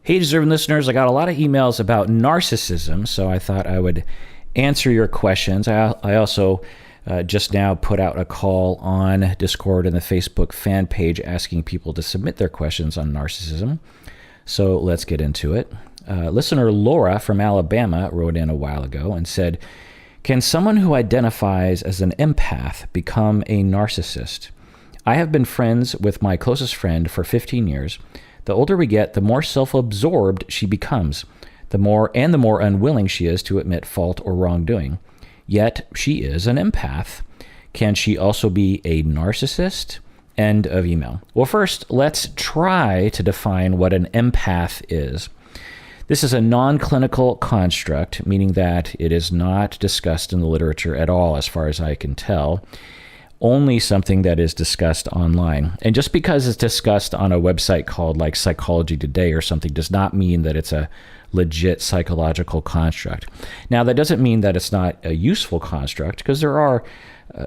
Hey, deserving listeners, I got a lot of emails about narcissism, so I thought I would answer your questions. I also just now put out a call on Discord and the Facebook fan page asking people to submit their questions on narcissism. So let's get into it. Listener Laura from Alabama wrote in a while ago and said, can someone who identifies as an empath become a narcissist? I have been friends with my closest friend for 15 years. The older we get, the more self-absorbed she becomes, the more unwilling she is to admit fault or wrongdoing. Yet she is an empath. Can she also be a narcissist? End of email. Well, first, let's try to define what an empath is. This is a non-clinical construct, meaning that it is not discussed in the literature at all, as far as I can tell. Only something that is discussed online. And just because it's discussed on a website called like Psychology Today or something does not mean that it's a legit psychological construct. Now, that doesn't mean that it's not a useful construct, because there are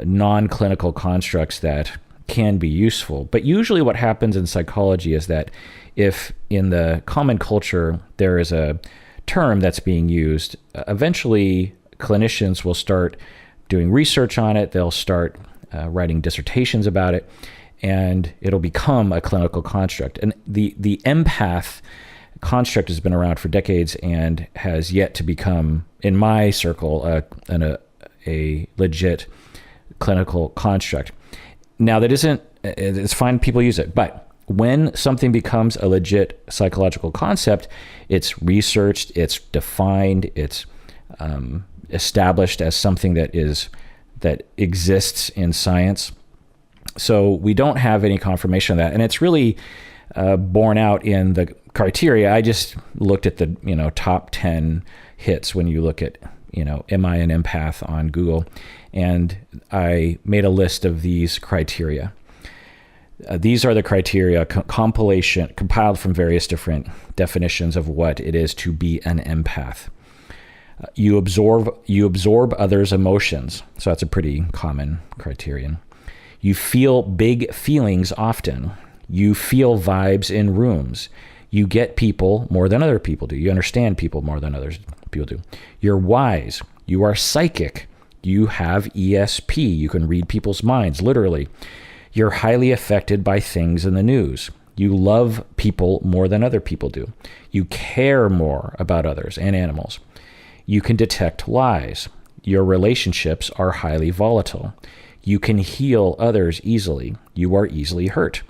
non-clinical constructs that can be useful. But usually what happens in psychology is that if in the common culture there is a term that's being used, eventually clinicians will start doing research on it. They'll start writing dissertations about it, and it'll become a clinical construct. And the empath construct has been around for decades and has yet to become, in my circle, a legit clinical construct. Now, that isn't, it's fine, people use it, but when something becomes a legit psychological concept, it's researched, it's defined, it's established as something that exists in science. So we don't have any confirmation of that. And it's really borne out in the criteria. I just looked at the top 10 hits when you look at, am I an empath on Google? And I made a list of these criteria. These are the criteria compiled from various different definitions of what it is to be an empath. You absorb others' emotions. So that's a pretty common criterion. You feel big feelings often. You feel vibes in rooms. You get people more than other people do. You understand people more than others people do. You're wise. You are psychic. You have ESP. You can read people's minds, literally. You're highly affected by things in the news. You love people more than other people do. You care more about others and animals. You can detect lies. Your relationships are highly volatile. You can heal others easily. You are easily hurt.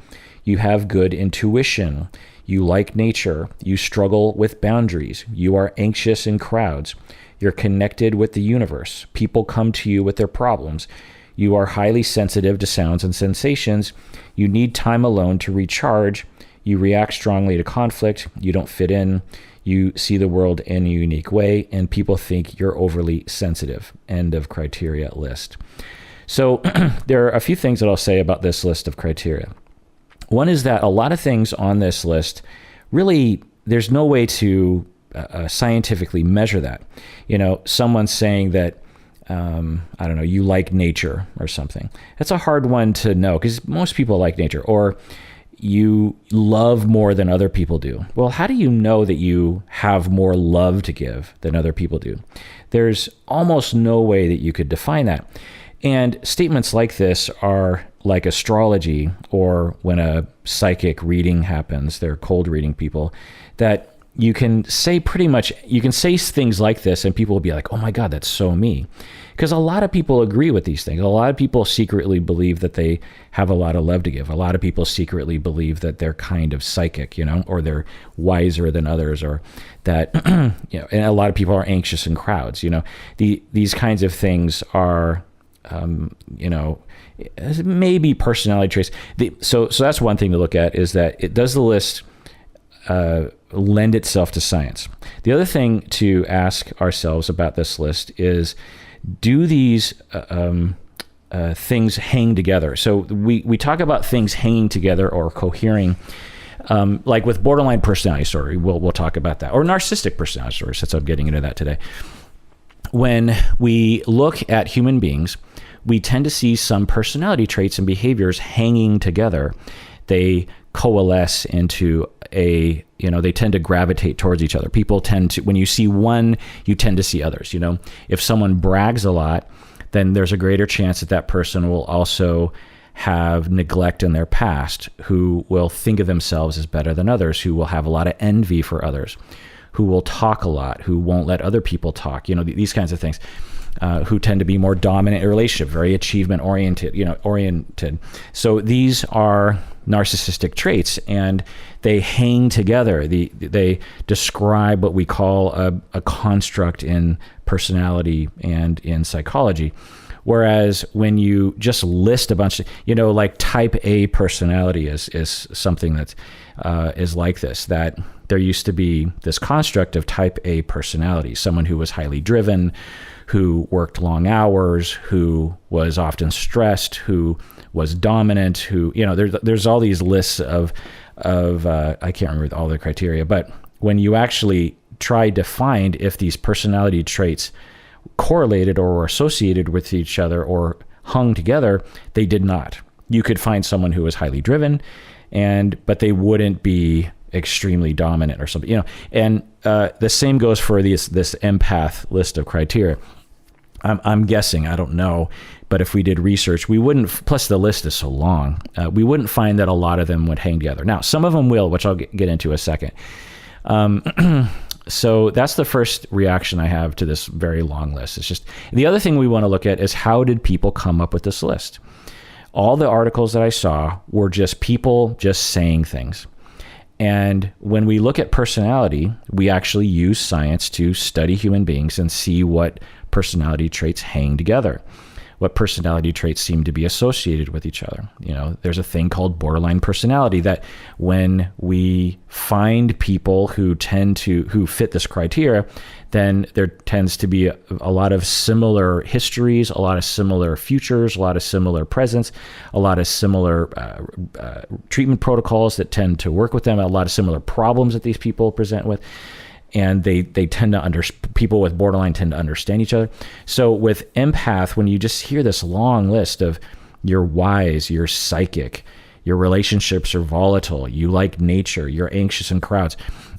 You have good intuition. You like nature. You struggle with boundaries. You are anxious in crowds. You're connected with the universe. People come to you with their problems. You are highly sensitive to sounds and sensations. You need time alone to recharge. You react strongly to conflict. You don't fit in. You see the world in a unique way, and people think you're overly sensitive. End of criteria list. So there are a few things that I'll say about this list of criteria. One is that a lot of things on this list, really, there's no way to scientifically measure that. Someone saying that, I don't know, you like nature or something. That's a hard one to know, because most people like nature. Or you love more than other people do. Well, how do you know that you have more love to give than other people do? There's almost no way that you could define that. And statements like this are like astrology, or when a psychic reading happens, they're cold reading people, that you can say things like this and people will be like, oh my God, that's so me. Because a lot of people agree with these things. A lot of people secretly believe that they have a lot of love to give. A lot of people secretly believe that they're kind of psychic, or they're wiser than others, or that, and a lot of people are anxious in crowds. These kinds of things are, maybe personality traits. So that's one thing to look at, is that does the list lend itself to science? The other thing to ask ourselves about this list is, do these things hang together? So we talk about things hanging together or cohering, like with borderline personality disorder. We'll talk about that, or narcissistic personality disorder, since I'm getting into that today. When we look at human beings, we tend to see some personality traits and behaviors hanging together. They coalesce into a they tend to gravitate towards each other. People tend to, when you see one, you tend to see others. If someone brags a lot, then there's a greater chance that that person will also have neglect in their past, who will think of themselves as better than others, who will have a lot of envy for others, who will talk a lot, who won't let other people talk, these kinds of things, who tend to be more dominant in a relationship, very achievement oriented. So these are narcissistic traits, and they hang together. They describe what we call a construct in personality and in psychology. Whereas when you just list a bunch of, like type A personality is something that is like this, that there used to be this construct of type A personality, someone who was highly driven, who worked long hours, who was often stressed, who was dominant, who, there's all these lists of I can't remember all the criteria, but when you actually tried to find if these personality traits correlated or were associated with each other or hung together, they did not. You could find someone who was highly driven, but they wouldn't be extremely dominant or something, and the same goes for this empath list of criteria. I'm guessing, I don't know, but if we did research, we wouldn't, plus the list is so long, we wouldn't find that a lot of them would hang together. Now, some of them will, which I'll get into in a second. So that's the first reaction I have to this very long list. It's just, the other thing we want to look at is, how did people come up with this list? All the articles that I saw were just people just saying things. And when we look at personality, we actually use science to study human beings and see what personality traits hang together, what personality traits seem to be associated with each other. There's a thing called borderline personality, that when we find people who fit this criteria, then there tends to be a lot of similar histories, a lot of similar futures, a lot of similar presents, a lot of similar treatment protocols that tend to work with them, a lot of similar problems that these people present with. And they tend to people with borderline tend to understand each other. So with empath, when you just hear this long list of you're wise, you're psychic, your relationships are volatile, you like nature, you're anxious in crowds,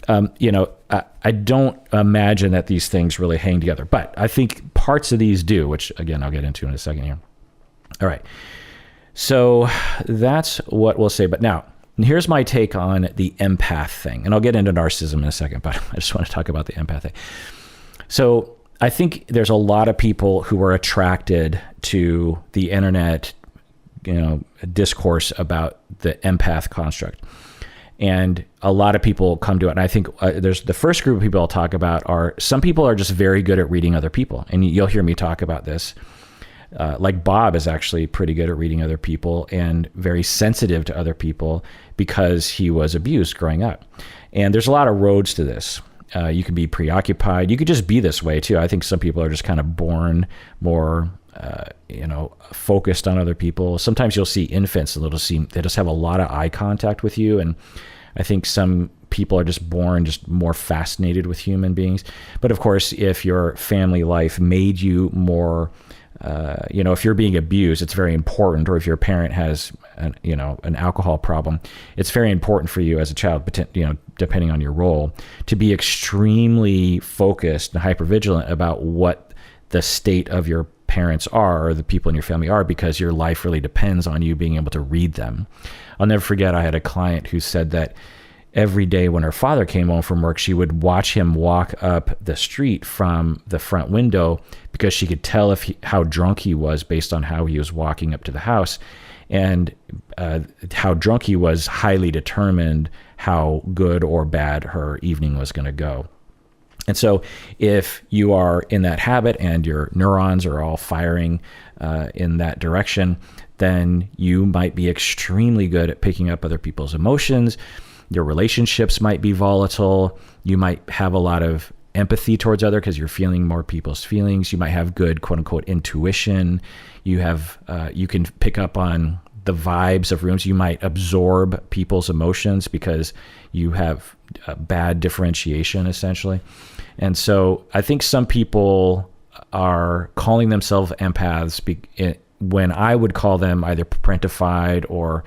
I don't imagine that these things really hang together. But I think parts of these do, which again, I'll get into in a second here. All right. So that's what we'll say. But now, here's my take on the empath thing. And I'll get into narcissism in a second, but I just want to talk about the empath thing. So I think there's a lot of people who are attracted to the internet, discourse about the empath construct. And a lot of people come to it. And I think there's the first group of people I'll talk about are, some people are just very good at reading other people. And you'll hear me talk about this. Like Bob is actually pretty good at reading other people and very sensitive to other people because he was abused growing up. And there's a lot of roads to this. You can be preoccupied. You could just be this way too. I think some people are just kind of born more, focused on other people. Sometimes you'll see infants and they just have a lot of eye contact with you. And I think some people are just born just more fascinated with human beings. But of course, if your family life made you more, if you're being abused, it's very important, or if your parent has an alcohol problem, it's very important for you as a child, depending on your role, to be extremely focused and hypervigilant about what the state of your parents are, or the people in your family are, because your life really depends on you being able to read them. I'll never forget, I had a client who said that every day when her father came home from work, she would watch him walk up the street from the front window because she could tell how drunk he was based on how he was walking up to the house. And how drunk he was highly determined how good or bad her evening was going to go. And so if you are in that habit and your neurons are all firing in that direction, then you might be extremely good at picking up other people's emotions. Your relationships might be volatile. You might have a lot of empathy towards other because you're feeling more people's feelings. You might have good, quote unquote, intuition. You can pick up on the vibes of rooms. You might absorb people's emotions because you have bad differentiation, essentially. And so I think some people are calling themselves empaths when I would call them either parentified or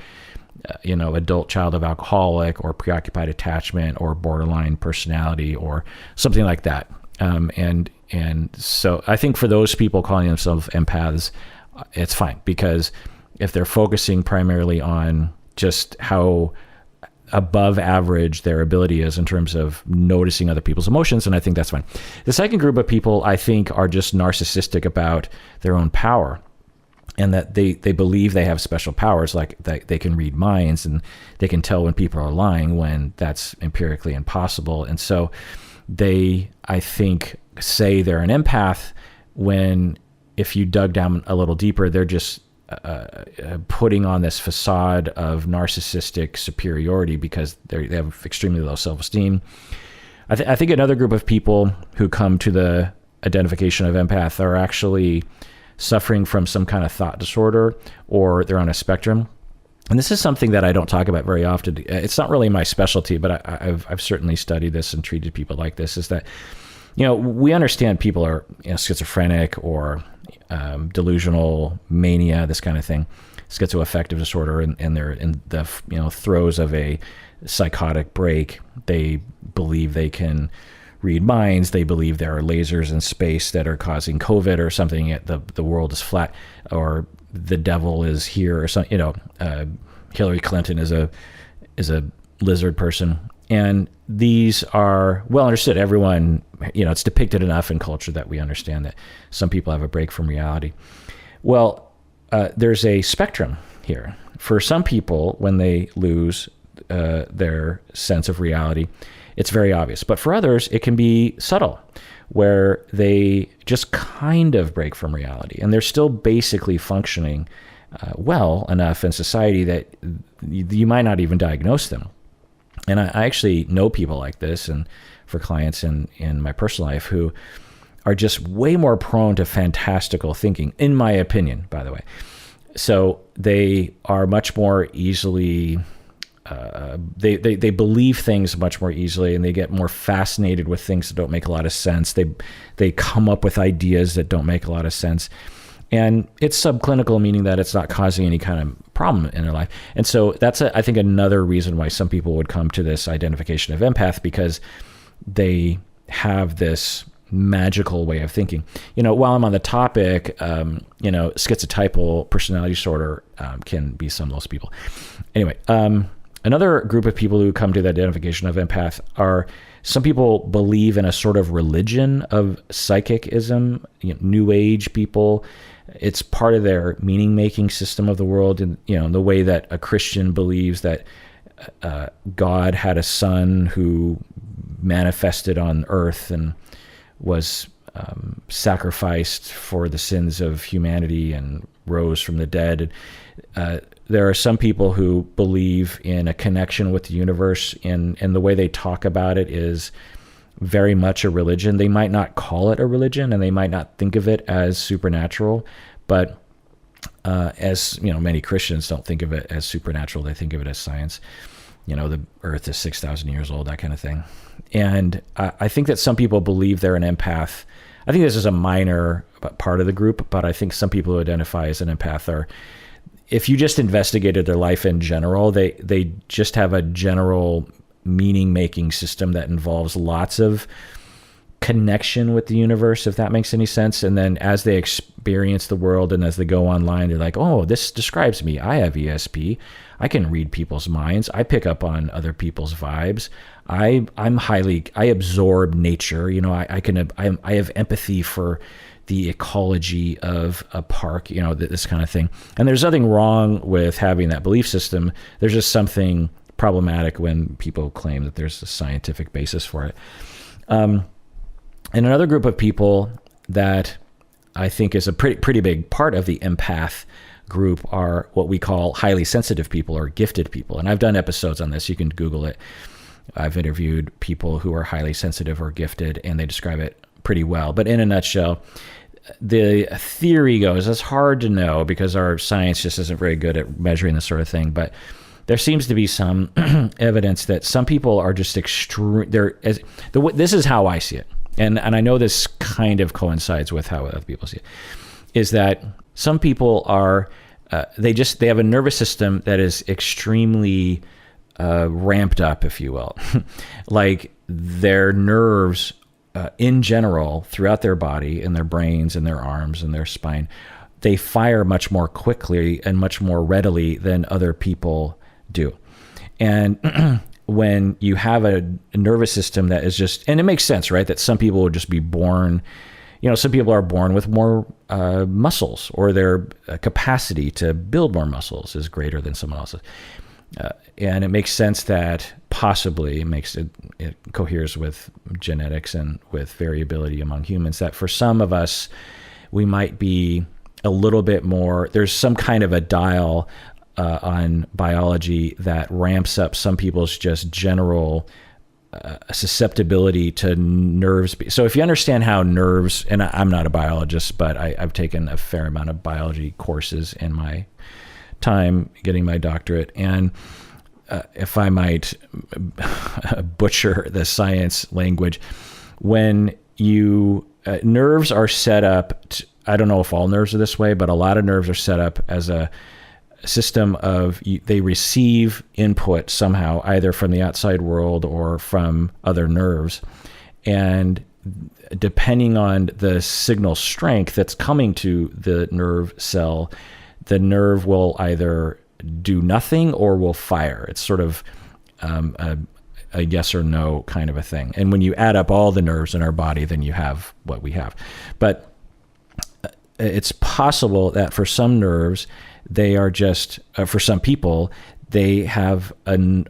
adult child of alcoholic, or preoccupied attachment, or borderline personality, or something like that. And so I think for those people calling themselves empaths, it's fine, because if they're focusing primarily on just how above average their ability is in terms of noticing other people's emotions, and I think that's fine. The second group of people, I think, are just narcissistic about their own power, and that they believe they have special powers, like that they can read minds and they can tell when people are lying, when that's empirically impossible. And so they, I think, say they're an empath when, if you dug down a little deeper, they're just putting on this facade of narcissistic superiority because they have extremely low self-esteem. I think another group of people who come to the identification of empath are actually suffering from some kind of thought disorder, or they're on a spectrum. And this is something that I don't talk about very often. It's not really my specialty, but I've certainly studied this and treated people like this, is that, we understand people are schizophrenic or delusional mania, this kind of thing, schizoaffective disorder, and they're in the throes of a psychotic break. They believe they can read minds. They believe there are lasers in space that are causing COVID or something. The world is flat, or the devil is here, or something. Hillary Clinton is a lizard person, and these are well understood. Everyone, it's depicted enough in culture that we understand that some people have a break from reality. Well, there's a spectrum here. For some people, when they lose their sense of reality, it's very obvious. But for others, it can be subtle, where they just kind of break from reality, and they're still basically functioning well enough in society that you might not even diagnose them. And I actually know people like this, and for clients in my personal life, who are just way more prone to fantastical thinking, in my opinion, by the way. So they are much more easily, they believe things much more easily, and they get more fascinated with things that don't make a lot of sense. They come up with ideas that don't make a lot of sense. And it's subclinical, meaning that it's not causing any kind of problem in their life. And so that's, I think, another reason why some people would come to this identification of empath, because they have this magical way of thinking. While I'm on the topic, schizotypal personality disorder can be some of those people. Anyway, another group of people who come to the identification of empath are, some people believe in a sort of religion of psychicism, New Age people. It's part of their meaning-making system of the world, and the way that a Christian believes that God had a son who manifested on earth and was sacrificed for the sins of humanity and rose from the dead. There are some people who believe in a connection with the universe, and the way they talk about it is very much a religion. They might not call it a religion, and they might not think of it as supernatural, but as many Christians don't think of it as supernatural. They think of it as science. The earth is 6,000 years old, that kind of thing. And I think that some people believe they're an empath. I think this is a minor part of the group, but I think some people who identify as an empath are, if you just investigated their life in general, they just have a general meaning-making system that involves lots of connection with the universe, if that makes any sense. And then as they experience the world and as they go online, they're like, oh, this describes me. I have ESP. I can read people's minds. I pick up on other people's vibes. I absorb nature. I have empathy for the ecology of a park, this kind of thing. And there's nothing wrong with having that belief system. There's just something problematic when people claim that there's a scientific basis for it. And another group of people that I think is a pretty big part of the empath group are what we call highly sensitive people, or gifted people. And I've done episodes on this. You can Google it. I've interviewed people who are highly sensitive or gifted, and they describe it pretty well. But in a nutshell, the theory goes, it's hard to know because our science just isn't very good at measuring this sort of thing, but there seems to be some evidence that some people are just extreme. This is how I see it. And I know this kind of coincides with how other people see it, is that some people are they have a nervous system that is extremely ramped up, if you will. Like their nerves in general throughout their body, in their brains, in their arms, and their spine, they fire much more quickly and much more readily than other people do. And when you have a nervous system that is just, and it makes sense, right? That some people will just be born, some people are born with more muscles, or their capacity to build more muscles is greater than someone else's. And it makes sense that possibly it coheres with genetics and with variability among humans, that for some of us, we might be a little bit more, there's some kind of a dial on biology that ramps up some people's just general susceptibility to nerves. So if you understand how nerves, and I'm not a biologist, but I've taken a fair amount of biology courses in my time getting my doctorate. And if I might butcher the science language, when you, nerves are set up, I don't know if all nerves are this way, but a lot of nerves are set up as a system of, they receive input somehow, either from the outside world or from other nerves. And depending on the signal strength that's coming to the nerve cell, the nerve will either do nothing or will fire. It's sort of a yes or no kind of a thing. And when you add up all the nerves in our body, then you have what we have. But it's possible that for some nerves, they are just, for some people, they have some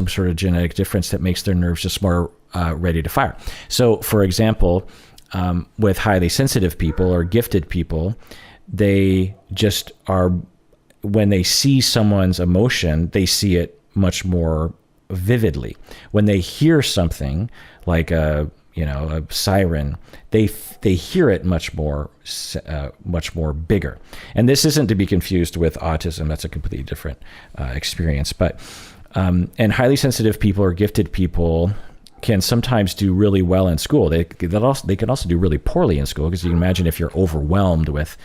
sort of genetic difference that makes their nerves just more ready to fire. So, for example, with highly sensitive people or gifted people, they just are, when they see someone's emotion, they see it much more vividly. When they hear something like a siren, they hear it much more bigger. And this isn't to be confused with autism. That's a completely different experience. But and highly sensitive people or gifted people can sometimes do really well in school. They can also do really poorly in school, because you can imagine if you're overwhelmed with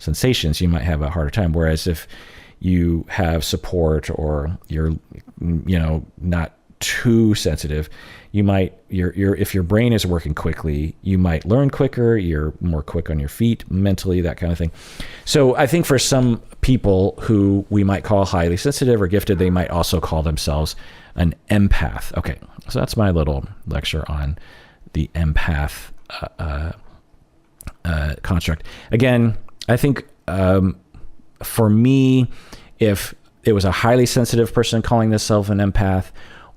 sensations, you might have a harder time. Whereas if you have support, or you're not too sensitive, if your brain is working quickly, you might learn quicker, you're more quick on your feet mentally, that kind of thing. So I think for some people who we might call highly sensitive or gifted, they might also call themselves an empath. Okay, so that's my little lecture on the empath construct. Again, I think for me, if it was a highly sensitive person calling themselves an empath,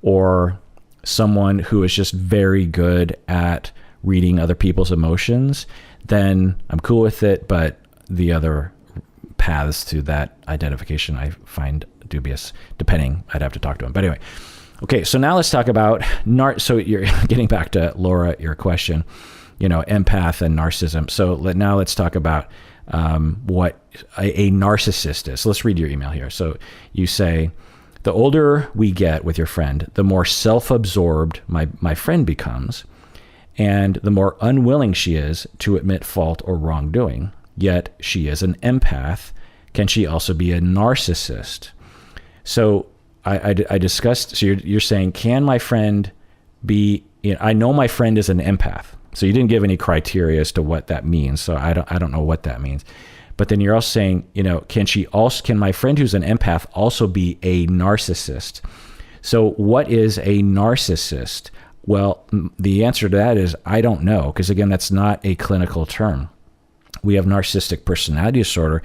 or someone who is just very good at reading other people's emotions, then I'm cool with it. But the other paths to that identification I find dubious, depending. I'd have to talk to them. But anyway, okay, so now let's talk about, so you're getting back to Laura, your question, empath and narcissism. So now let's talk about what a narcissist is. So let's read your email here. So you say, the older we get with your friend, the more self-absorbed my friend becomes, and the more unwilling she is to admit fault or wrongdoing. Yet she is an empath. Can she also be a narcissist? So I discussed, so you're saying, can my friend be, I know my friend is an empath. So you didn't give any criteria as to what that means. So I don't know what that means. But then you're also saying, can my friend who's an empath also be a narcissist? So what is a narcissist? Well, the answer to that is, I don't know, because again, that's not a clinical term. We have narcissistic personality disorder,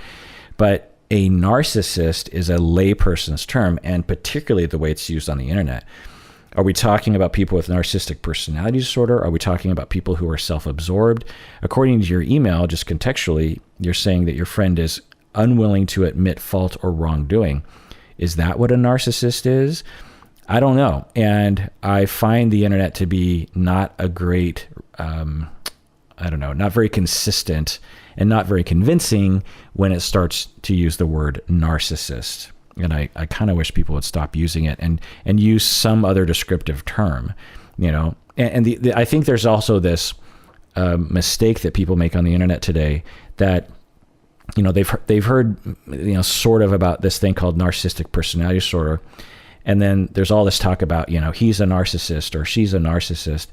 but a narcissist is a layperson's term, and particularly the way it's used on the internet. Are we talking about people with narcissistic personality disorder? Are we talking about people who are self-absorbed? According to your email, just contextually, you're saying that your friend is unwilling to admit fault or wrongdoing. Is that what a narcissist is? I don't know. And I find the internet to be not a great, not very consistent and not very convincing when it starts to use the word narcissist. And I kind of wish people would stop using it and use some other descriptive term, And I think there's also this mistake that people make on the internet today, that they've heard, sort of about this thing called narcissistic personality disorder. And then there's all this talk about, he's a narcissist or she's a narcissist.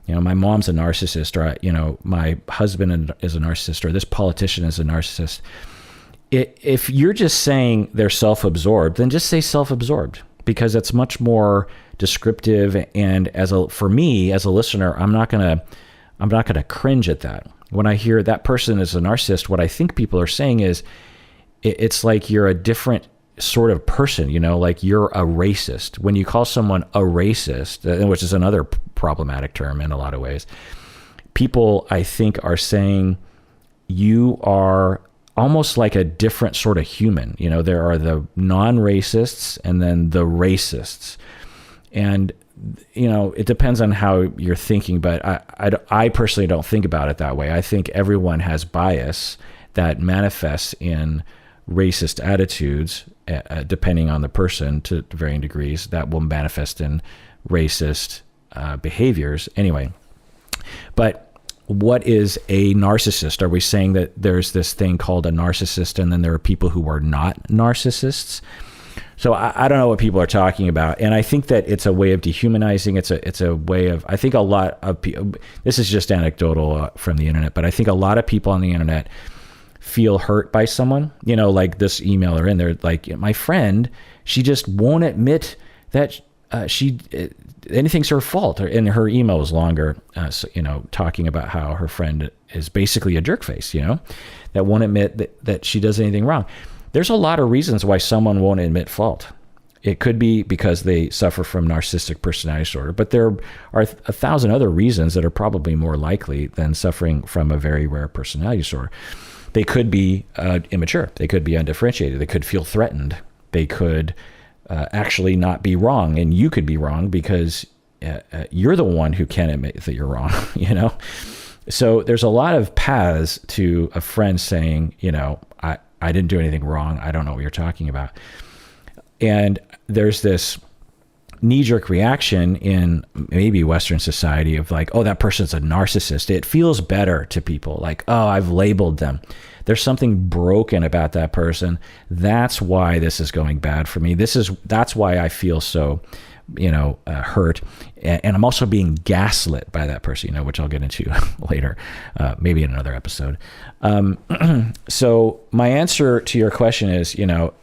My mom's a narcissist, or, my husband is a narcissist, or this politician is a narcissist. If you're just saying they're self-absorbed, then just say self-absorbed, because it's much more descriptive. And for me as a listener, I'm not gonna cringe at that. When I hear that person is a narcissist, what I think people are saying is it's like you're a different sort of person, like you're a racist. When you call someone a racist, which is another problematic term in a lot of ways, people, I think, are saying you are almost like a different sort of human. There are the non-racists and then the racists. And it depends on how you're thinking, but I personally don't think about it that way. I think everyone has bias that manifests in racist attitudes, depending on the person to varying degrees, that will manifest in racist behaviors anyway. But what is a narcissist? Are we saying that there's this thing called a narcissist and then there are people who are not narcissists? So I don't know what people are talking about. And I think that it's a way of dehumanizing. It's a way of, I think a lot of people, this is just anecdotal from the internet, but I think a lot of people on the internet feel hurt by someone, like this emailer in there, like my friend, she just won't admit that anything's her fault. And her email was longer, talking about how her friend is basically a jerk face, that won't admit that she does anything wrong. There's a lot of reasons why someone won't admit fault. It could be because they suffer from narcissistic personality disorder, but there are 1,000 other reasons that are probably more likely than suffering from a very rare personality disorder. They could be immature. They could be undifferentiated. They could feel threatened. They could actually not be wrong, and you could be wrong because you're the one who can't admit that you're wrong, So there's a lot of paths to a friend saying, I didn't do anything wrong. I don't know what you're talking about. And there's this knee-jerk reaction in maybe Western society of like, oh, that person's a narcissist. It feels better to people like, oh, I've labeled them. There's something broken about that person. That's why this is going bad for me. That's why I feel so, hurt. And I'm also being gaslit by that person, which I'll get into later, maybe in another episode. So my answer to your question is,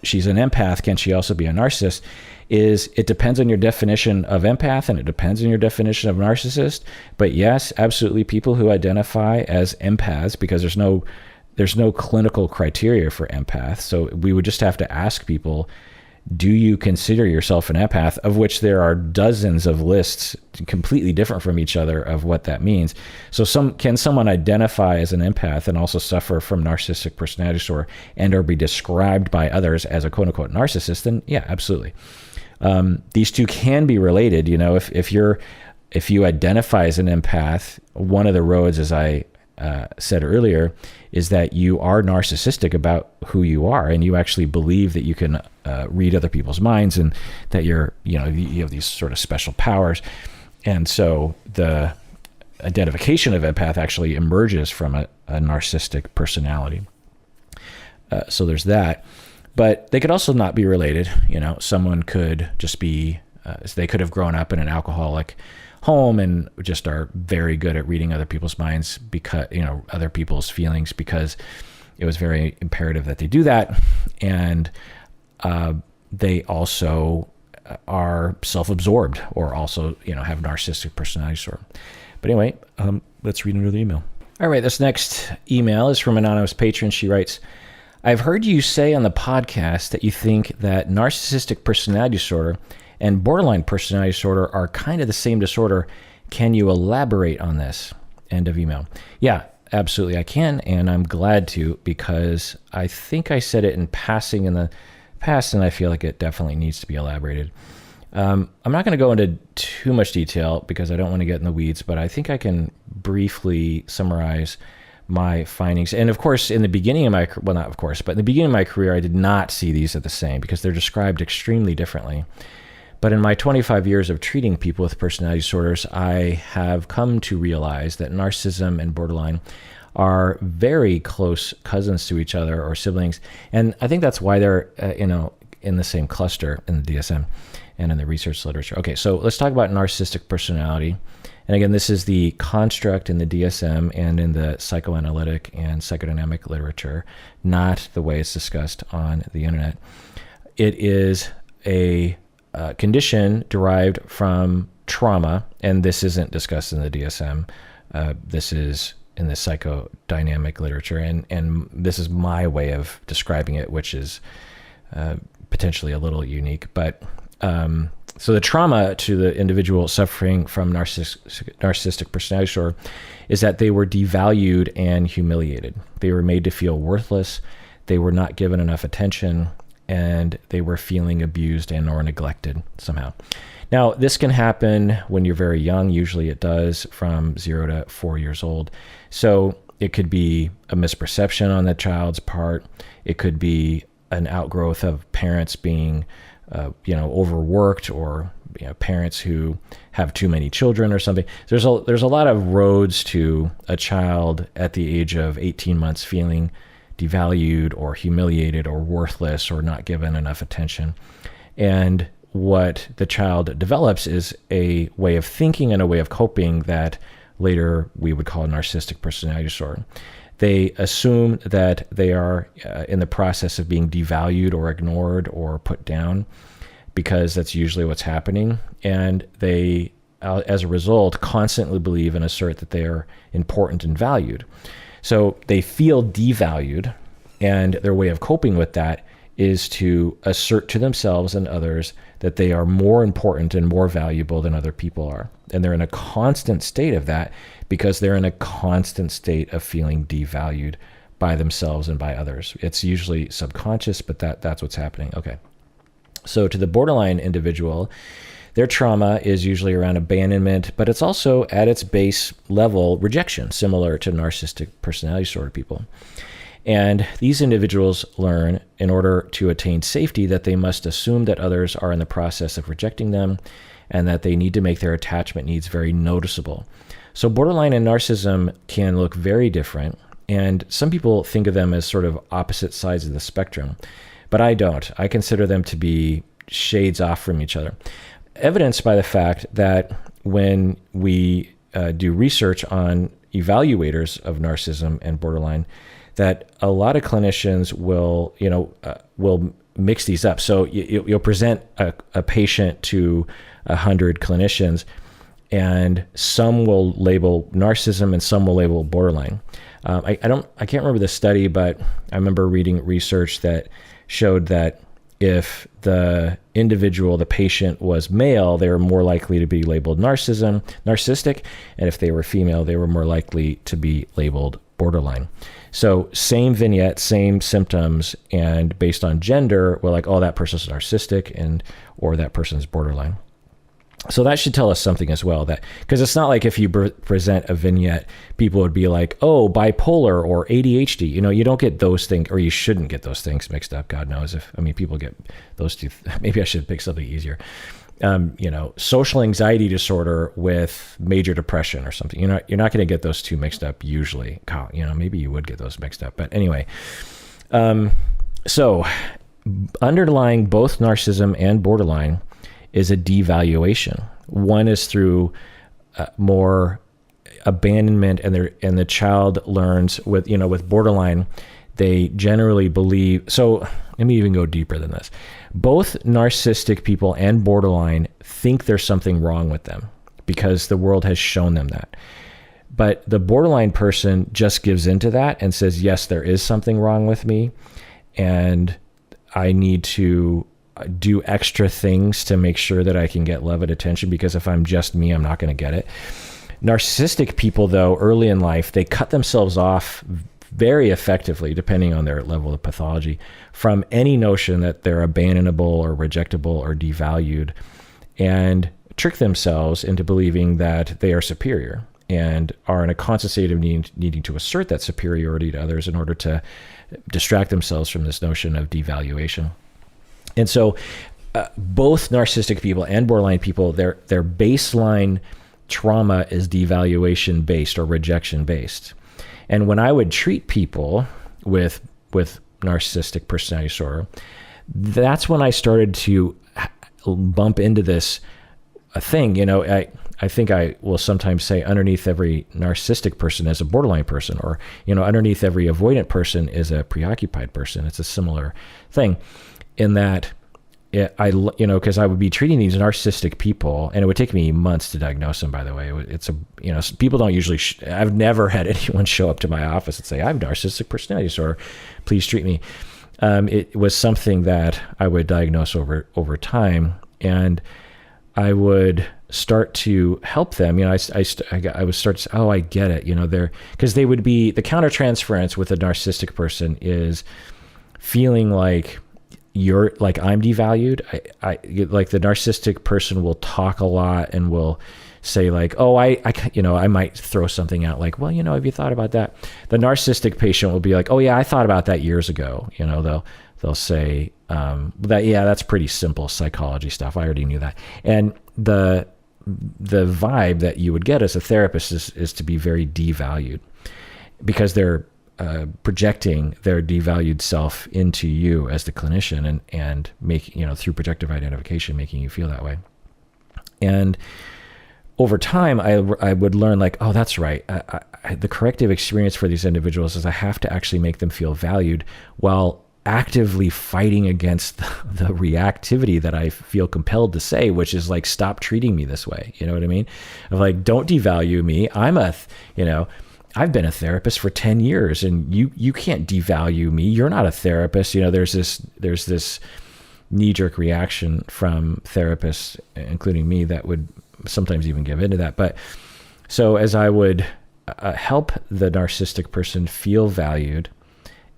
she's an empath. Can she also be a narcissist? It depends on your definition of empath and it depends on your definition of narcissist. But yes, absolutely, people who identify as empaths, because there's no clinical criteria for empath. So we would just have to ask people, do you consider yourself an empath, of which there are dozens of lists completely different from each other of what that means. So can someone identify as an empath and also suffer from narcissistic personality disorder and or be described by others as a quote unquote narcissist? Then yeah, absolutely. These two can be related. If you identify as an empath, one of the roads, as I said earlier, is that you are narcissistic about who you are, and you actually believe that you can read other people's minds, and that you have these sort of special powers. And so the identification of empath actually emerges from a narcissistic personality. So there's that. But they could also not be related. Someone could just be, they could have grown up in an alcoholic home and just are very good at reading other people's minds, because, other people's feelings, because it was very imperative that they do that. And they also are self-absorbed, or also, have narcissistic personality disorder. But anyway, let's read another email. All right, this next email is from an anonymous patron. She writes, I've heard you say on the podcast that you think that narcissistic personality disorder and borderline personality disorder are kind of the same disorder. Can you elaborate on this? End of email. Yeah, absolutely I can, and I'm glad to, because I think I said it in passing in the past, and I feel like it definitely needs to be elaborated. I'm not going to go into too much detail because I don't want to get in the weeds, but I think I can briefly summarize my findings. And of course, in the beginning of my, well, not of course, but in the beginning of my career, I did not see these as the same because they're described extremely differently. But in my 25 years of treating people with personality disorders, I have come to realize that narcissism and borderline are very close cousins to each other or siblings. And I think that's why they're, in the same cluster in the DSM and in the research literature. Okay, so let's talk about narcissistic personality. And again, this is the construct in the DSM and in the psychoanalytic and psychodynamic literature, not the way it's discussed on the internet. It is a condition derived from trauma, and this isn't discussed in the DSM. This is in the psychodynamic literature, and this is my way of describing it, which is potentially a little unique. But so the trauma to the individual suffering from narcissistic personality disorder is that they were devalued and humiliated. They were made to feel worthless. They were not given enough attention, and they were feeling abused and or neglected somehow. Now, this can happen when you're very young. Usually it does from 0 to 4 years old. So it could be a misperception on the child's part. It could be an outgrowth of parents being, overworked, or parents who have too many children or something. There's a lot of roads to a child at the age of 18 months feeling devalued or humiliated or worthless or not given enough attention. And what the child develops is a way of thinking and a way of coping that later we would call narcissistic personality disorder. They assume that they are in the process of being devalued or ignored or put down, because that's usually what's happening. And they, as a result, constantly believe and assert that they are important and valued. So they feel devalued, and their way of coping with that is to assert to themselves and others that they are more important and more valuable than other people are. And they're in a constant state of that because they're in a constant state of feeling devalued by themselves and by others. It's usually subconscious, but that's what's happening. Okay. So to the borderline individual, their trauma is usually around abandonment, but it's also at its base level rejection, similar to narcissistic personality disorder people. And these individuals learn, in order to attain safety, that they must assume that others are in the process of rejecting them, and that they need to make their attachment needs very noticeable. So borderline and narcissism can look very different, and some people think of them as sort of opposite sides of the spectrum, but I don't. I consider them to be shades off from each other, evidenced by the fact that when we do research on evaluators of narcissism and borderline, that a lot of clinicians will mix these up. So you'll present a patient to 100 clinicians, and some will label narcissism and some will label borderline. I can't remember the study, but I remember reading research that showed that if the individual, the patient, was male, they were more likely to be labeled narcissistic, and if they were female, they were more likely to be labeled borderline. So same vignette, same symptoms, and based on gender, we're like, oh, that person's narcissistic or that person's borderline. So that should tell us something as well, that because it's not like if you present a vignette, people would be like, oh, bipolar or ADHD. You don't get those things, or you shouldn't get those things mixed up. God knows people get those two. Maybe I should pick something easier. Social anxiety disorder with major depression or something. You're not going to get those two mixed up usually. Maybe you would get those mixed up, but anyway. So underlying both narcissism and borderline is a devaluation. One is through more abandonment, and the child learns with borderline, they generally believe. So let me even go deeper than this. Both narcissistic people and borderline think there's something wrong with them because the world has shown them that. But the borderline person just gives into that and says, yes, there is something wrong with me, and I need to do extra things to make sure that I can get love and attention, because if I'm just me, I'm not going to get it. Narcissistic people, though, early in life, they cut themselves off very effectively, depending on their level of pathology, from any notion that they're abandonable or rejectable or devalued, and trick themselves into believing that they are superior and are in a constant state of needing to assert that superiority to others in order to distract themselves from this notion of devaluation. And so both narcissistic people and borderline people, their baseline trauma is devaluation based or rejection based. And when I would treat people with narcissistic personality disorder, that's when I started to bump into this thing. I think I will sometimes say underneath every narcissistic person is a borderline person, or, underneath every avoidant person is a preoccupied person. It's a similar thing in that because I would be treating these narcissistic people, and it would take me months to diagnose them, by the way. People don't usually, I've never had anyone show up to my office and say, I have narcissistic personality disorder, please treat me. It was something that I would diagnose over time, and I would start to help them. I would start to say, oh, I get it. Because they would be, the countertransference with a narcissistic person is feeling like I'm devalued. I like the narcissistic person will talk a lot and will say like, oh, I might throw something out like, well, have you thought about that? The narcissistic patient will be like, oh yeah, I thought about that years ago. They'll say that's pretty simple psychology stuff. I already knew that. And the vibe that you would get as a therapist is to be very devalued, because they're projecting their devalued self into you as the clinician, and making, through projective identification, making you feel that way. And over time, I would learn like, oh, that's right. The corrective experience for these individuals is I have to actually make them feel valued while actively fighting against the reactivity that I feel compelled to say, which is like, stop treating me this way. You know what I mean? Of like, don't devalue me. I've been a therapist for 10 years and you can't devalue me. You're not a therapist. There's this knee-jerk reaction from therapists, including me, that would sometimes even give into that. But so as I would help the narcissistic person feel valued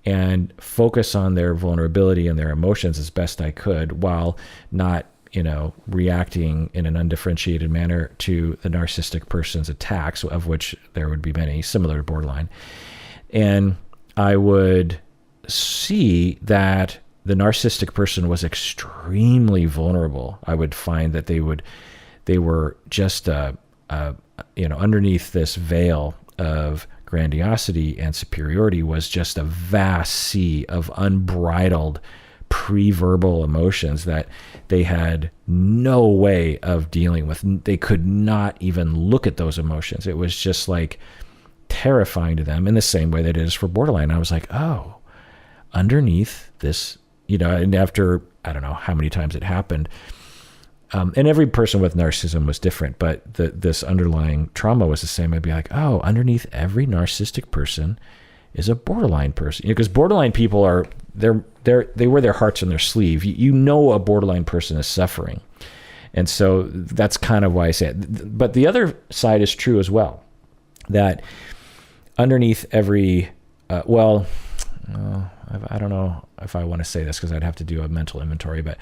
and focus on their vulnerability and their emotions as best I could, while not, reacting in an undifferentiated manner to the narcissistic person's attacks, of which there would be many, similar to borderline. And I would see that the narcissistic person was extremely vulnerable. I would find that they were just, underneath this veil of grandiosity and superiority was just a vast sea of unbridled pre-verbal emotions that they had no way of dealing with. They could not even look at those emotions. It was just like terrifying to them, in the same way that it is for borderline. I was like, oh, underneath this, and after, I don't know how many times it happened, and every person with narcissism was different, but this underlying trauma was the same. I'd be like, oh, underneath every narcissistic person is a borderline person. Because borderline people they wear their hearts on their sleeve. A borderline person is suffering. And so that's kind of why I say it. But the other side is true as well, that underneath every, I don't know if I want to say this because I'd have to do a mental inventory, but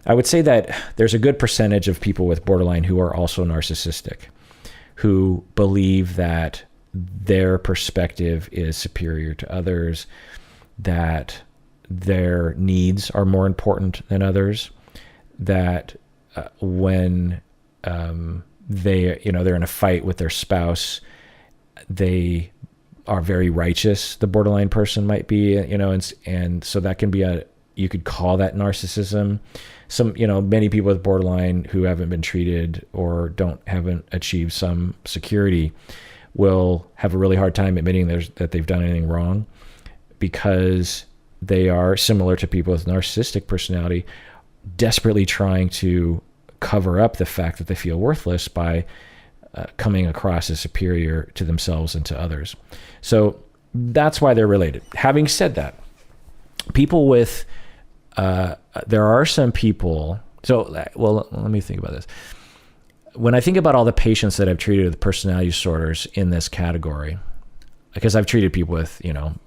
I would say that there's a good percentage of people with borderline who are also narcissistic, who believe that their perspective is superior to others, that their needs are more important than others, that when they're in a fight with their spouse, they are very righteous. The borderline person might be, and so that can be you could call that narcissism. Many people with borderline who haven't been treated or haven't achieved some security will have a really hard time admitting that they've done anything wrong, because they are similar to people with narcissistic personality, desperately trying to cover up the fact that they feel worthless by coming across as superior to themselves and to others. So that's why they're related. Having said that, people with there are some people. Let me think about this. When I think about all the patients that I've treated with personality disorders in this category, because I've treated people with,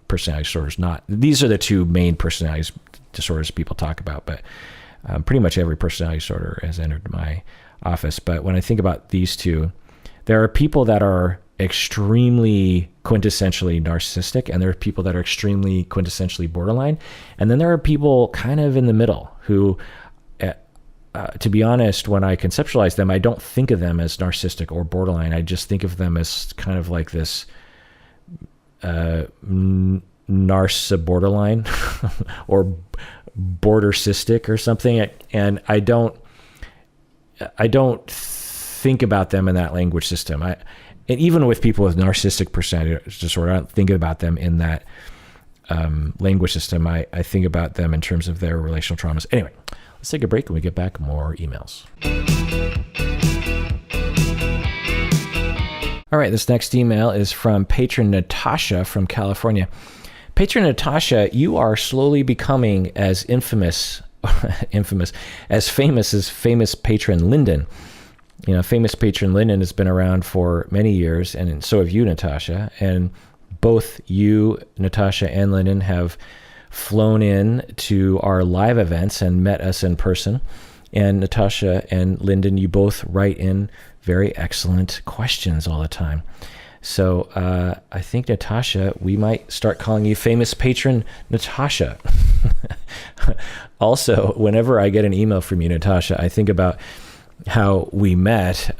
personality disorders, these are the two main personality disorders people talk about, but pretty much every personality disorder has entered my office. But when I think about these two, there are people that are extremely quintessentially narcissistic, and there are people that are extremely quintessentially borderline. And then there are people kind of in the middle who, to be honest, when I conceptualize them, I don't think of them as narcissistic or borderline. I just think of them as kind of like this borderline or bordercistic or something. And I don't think about them in that language system. And even with people with narcissistic personality disorder, I don't think about them in that language system. I think about them in terms of their relational traumas. Anyway, let's take a break. When we get back, more emails. All right, this next email is from patron Natasha from California. Patron Natasha, you are slowly becoming as famous as famous patron Lyndon. You know, famous patron Lyndon has been around for many years, and so have you, Natasha. And both you, Natasha, and Lyndon have flown in to our live events and met us in person. And Natasha and Lyndon, you both write in very excellent questions all the time. So I think, Natasha, we might start calling you famous patron Natasha. Also, whenever I get an email from you, Natasha, I think about how we met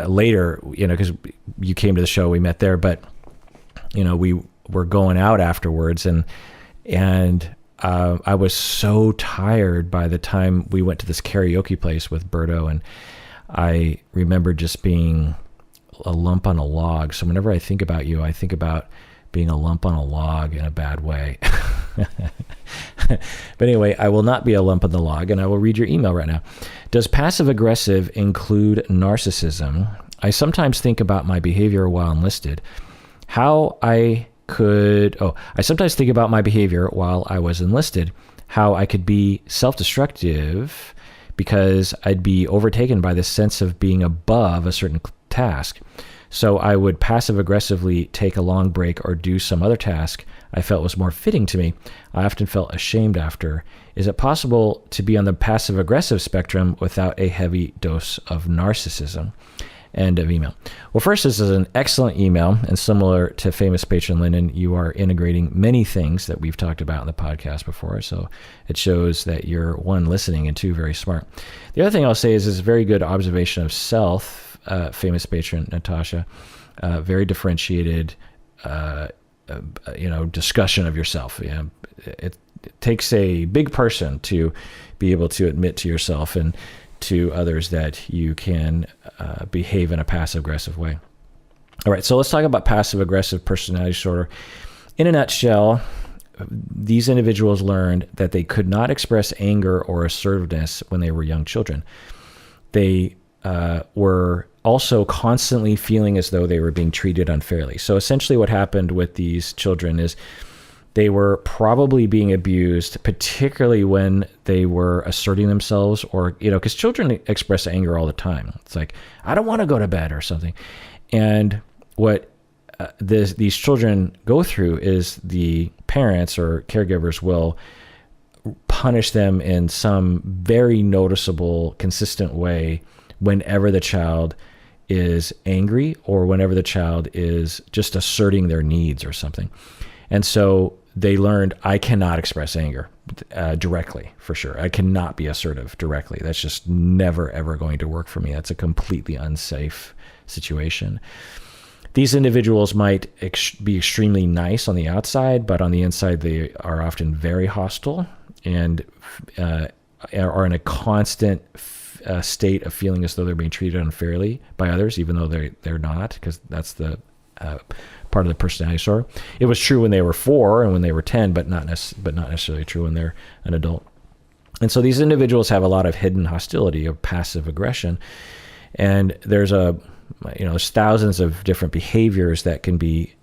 later, you know, because you came to the show, we met there, but, you know, we were going out afterwards, and I was so tired by the time we went to this karaoke place with Berto, and I remember just being a lump on a log. So whenever I think about you, I think about being a lump on a log in a bad way. But anyway, I will not be a lump on the log, and I will read your email right now. Does passive aggressive include narcissism? I sometimes think about my behavior while enlisted. I sometimes think about my behavior while I was enlisted, how I could be self-destructive because I'd be overtaken by this sense of being above a certain task. So I would passive aggressively take a long break or do some other task I felt was more fitting to me. I often felt ashamed after. Is it possible to be on the passive aggressive spectrum without a heavy dose of narcissism? End of email. Well, first, this is an excellent email, and similar to famous patron Lyndon, you are integrating many things that we've talked about in the podcast before. So it shows that you're, one, listening, and two, very smart. The other thing I'll say is a very good observation of self, famous patron Natasha, very differentiated, discussion of yourself. You know, it takes a big person to be able to admit to yourself and to others that you can behave in a passive-aggressive way. All right, so let's talk about passive-aggressive personality disorder. In a nutshell, these individuals learned that they could not express anger or assertiveness when they were young children. They were also constantly feeling as though they were being treated unfairly. So essentially what happened with these children is they were probably being abused, particularly when they were asserting themselves, or, you know, because children express anger all the time. It's like, I don't want to go to bed or something. And what these children go through is the parents or caregivers will punish them in some very noticeable, consistent way whenever the child is angry or whenever the child is just asserting their needs or something. And so they learned, I cannot express anger directly, for sure. I cannot be assertive directly. That's just never, ever going to work for me. That's a completely unsafe situation. These individuals might be extremely nice on the outside, but on the inside, they are often very hostile and are in a constant state of feeling as though they're being treated unfairly by others, even though they're not, because that's the part of the personality disorder. It was true when they were 4 and when they were 10, but not necessarily true when they're an adult. And so these individuals have a lot of hidden hostility or passive aggression, and there's thousands of different behaviors that can be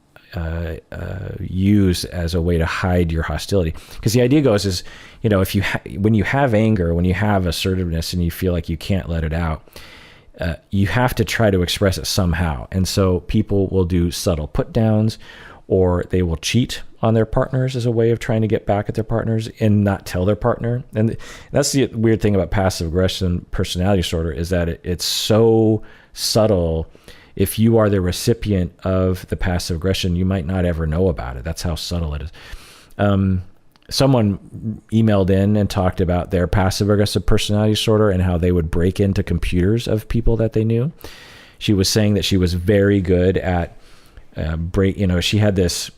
used as a way to hide your hostility. Because the idea goes is, you know, if when you have anger, when you have assertiveness, and you feel like you can't let it out, you have to try to express it somehow. And so people will do subtle put downs, or they will cheat on their partners as a way of trying to get back at their partners and not tell their partner. And that's the weird thing about passive aggression personality disorder, is that it's so subtle. If you are the recipient of the passive aggression, you might not ever know about it. That's how subtle it is. Someone emailed in and talked about their passive aggressive personality disorder and how they would break into computers of people that they knew. She was saying that she was very good at she had this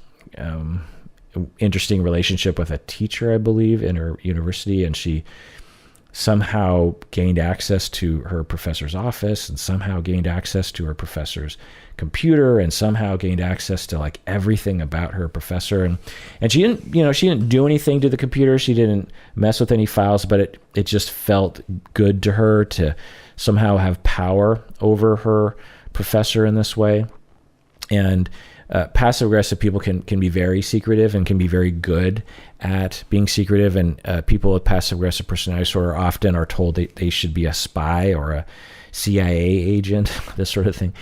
interesting relationship with a teacher, I believe, in her university, and she somehow gained access to her professor's office, and somehow gained access to her professor's computer, and somehow gained access to like everything about her professor. And she didn't do anything to the computer. She didn't mess with any files, but it just felt good to her to somehow have power over her professor in this way. And passive aggressive people can be very secretive and can be very good at being secretive. And people with passive aggressive personality disorder often are told they should be a spy or a CIA agent, this sort of thing.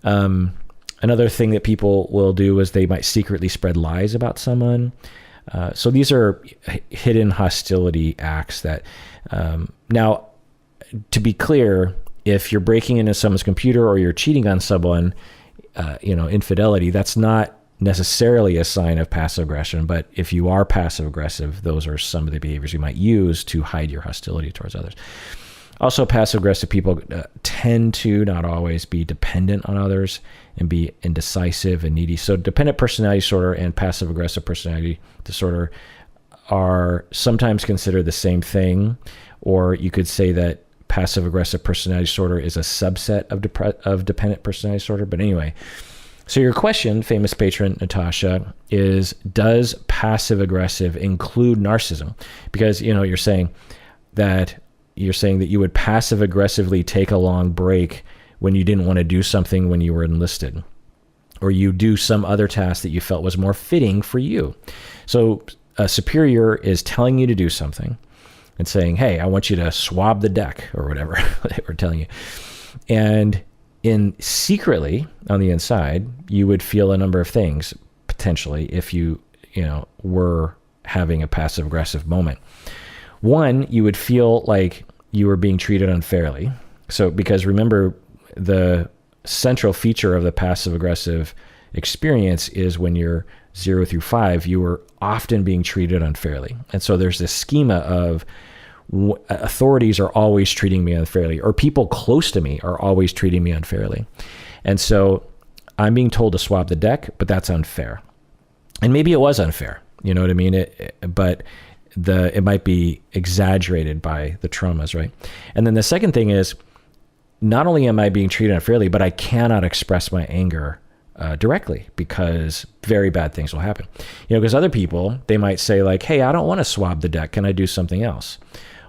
Another thing that people will do is they might secretly spread lies about someone. So these are hidden hostility acts that, now, to be clear, if you're breaking into someone's computer or you're cheating on someone, infidelity, that's not necessarily a sign of passive aggression. But if you are passive aggressive, those are some of the behaviors you might use to hide your hostility towards others. Also, passive aggressive people tend to, not always, be dependent on others and be indecisive and needy. So dependent personality disorder and passive aggressive personality disorder are sometimes considered the same thing, or you could say that passive aggressive personality disorder is a subset of dependent personality disorder. But anyway, so your question, famous patron Natasha, is, does passive aggressive include narcissism? Because you're saying that you would passive aggressively take a long break when you didn't want to do something when you were enlisted, or you do some other task that you felt was more fitting for you. So a superior is telling you to do something and saying, hey, I want you to swab the deck, or whatever they were telling you. And secretly on the inside, you would feel a number of things potentially if you were having a passive aggressive moment. One, you would feel like you were being treated unfairly. So, because remember, the central feature of the passive aggressive experience is when you're 0 through 5, you were often being treated unfairly. And so there's this schema of authorities are always treating me unfairly, or people close to me are always treating me unfairly. And so I'm being told to swab the deck, but that's unfair. And maybe it was unfair, you know what I mean? But it might be exaggerated by the traumas, right? And then the second thing is, not only am I being treated unfairly, but I cannot express my anger directly, because very bad things will happen. Because other people, they might say like, hey, I don't want to swab the deck. Can I do something else?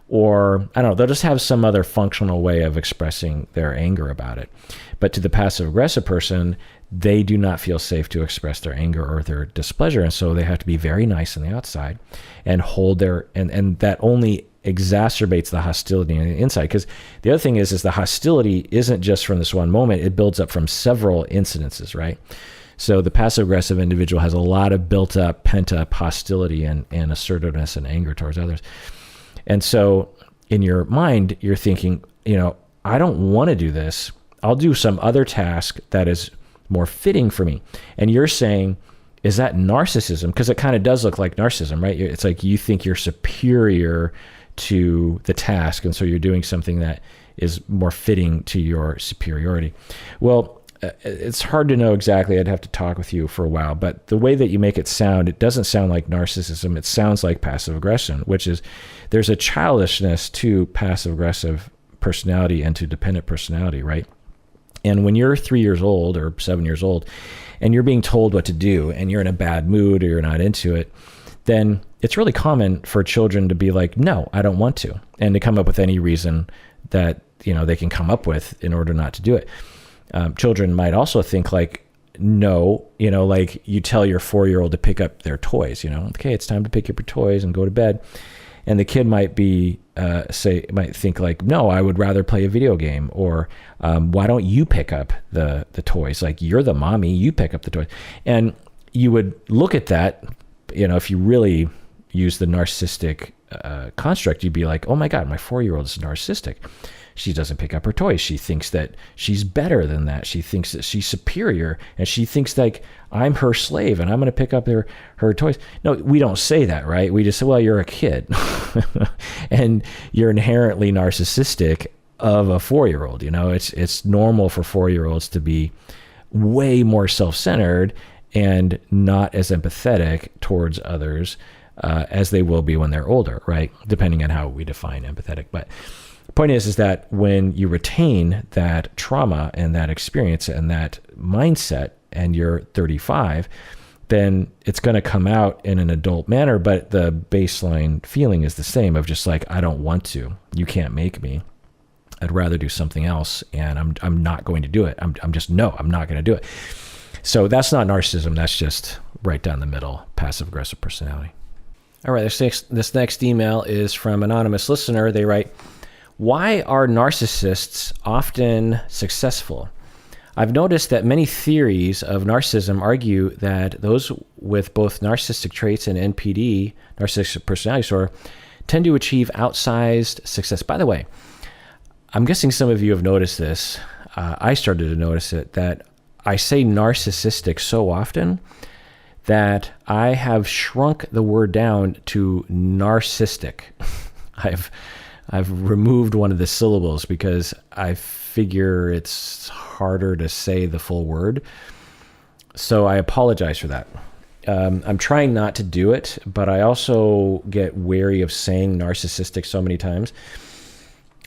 Or I don't know, they'll just have some other functional way of expressing their anger about it. But to the passive aggressive person, they do not feel safe to express their anger or their displeasure. And so they have to be very nice on the outside and hold and that only exacerbates the hostility on the inside. Because the other thing is the hostility isn't just from this one moment, it builds up from several incidences, right? So the passive aggressive individual has a lot of built up, pent up hostility and assertiveness and anger towards others. And so in your mind, you're thinking, I don't want to do this. I'll do some other task that is more fitting for me. And you're saying, is that narcissism? Because it kind of does look like narcissism, right? It's like you think you're superior to the task, and so you're doing something that is more fitting to your superiority. Well, it's hard to know exactly. I'd have to talk with you for a while, but the way that you make it sound, it doesn't sound like narcissism. It sounds like passive aggression, which is there's a childishness to passive aggressive personality and to dependent personality, right? And when you're 3 years old or 7 years old and you're being told what to do and you're in a bad mood or you're not into it, then it's really common for children to be like, no, I don't want to, and to come up with any reason that they can come up with in order not to do it. Children might also think like, no, like you tell your 4-year-old to pick up their toys, okay, it's time to pick up your toys and go to bed. And the kid might might think like, no, I would rather play a video game, or why don't you pick up the toys? Like, you're the mommy, you pick up the toys. And you would look at that, if you really use the narcissistic construct, you'd be like, oh my God, my 4-year-old is narcissistic. She doesn't pick up her toys. She thinks that she's better than that. She thinks that she's superior, and she thinks like I'm her slave and I'm going to pick up her toys. No, we don't say that, right? We just say, well, you're a kid and you're inherently narcissistic of a 4-year-old. It's normal for 4-year-olds to be way more self-centered and not as empathetic towards others as they will be when they're older, right? Depending on how we define empathetic. But the point is that when you retain that trauma and that experience and that mindset and you're 35, then it's going to come out in an adult manner, but the baseline feeling is the same of just like, I don't want to, you can't make me. I'd rather do something else, and I'm not going to do it. I'm not going to do it. So that's not narcissism. That's just right down the middle, passive aggressive personality. All right, this next email is from an anonymous listener. They write, why are narcissists often successful? I've noticed that many theories of narcissism argue that those with both narcissistic traits and NPD, narcissistic personality disorder, tend to achieve outsized success. By the way, I'm guessing some of you have noticed this. I started to notice it, that I say narcissistic so often that I have shrunk the word down to narcissistic. I've removed one of the syllables because I figure it's harder to say the full word. So I apologize for that. I'm trying not to do it, but I also get wary of saying narcissistic so many times.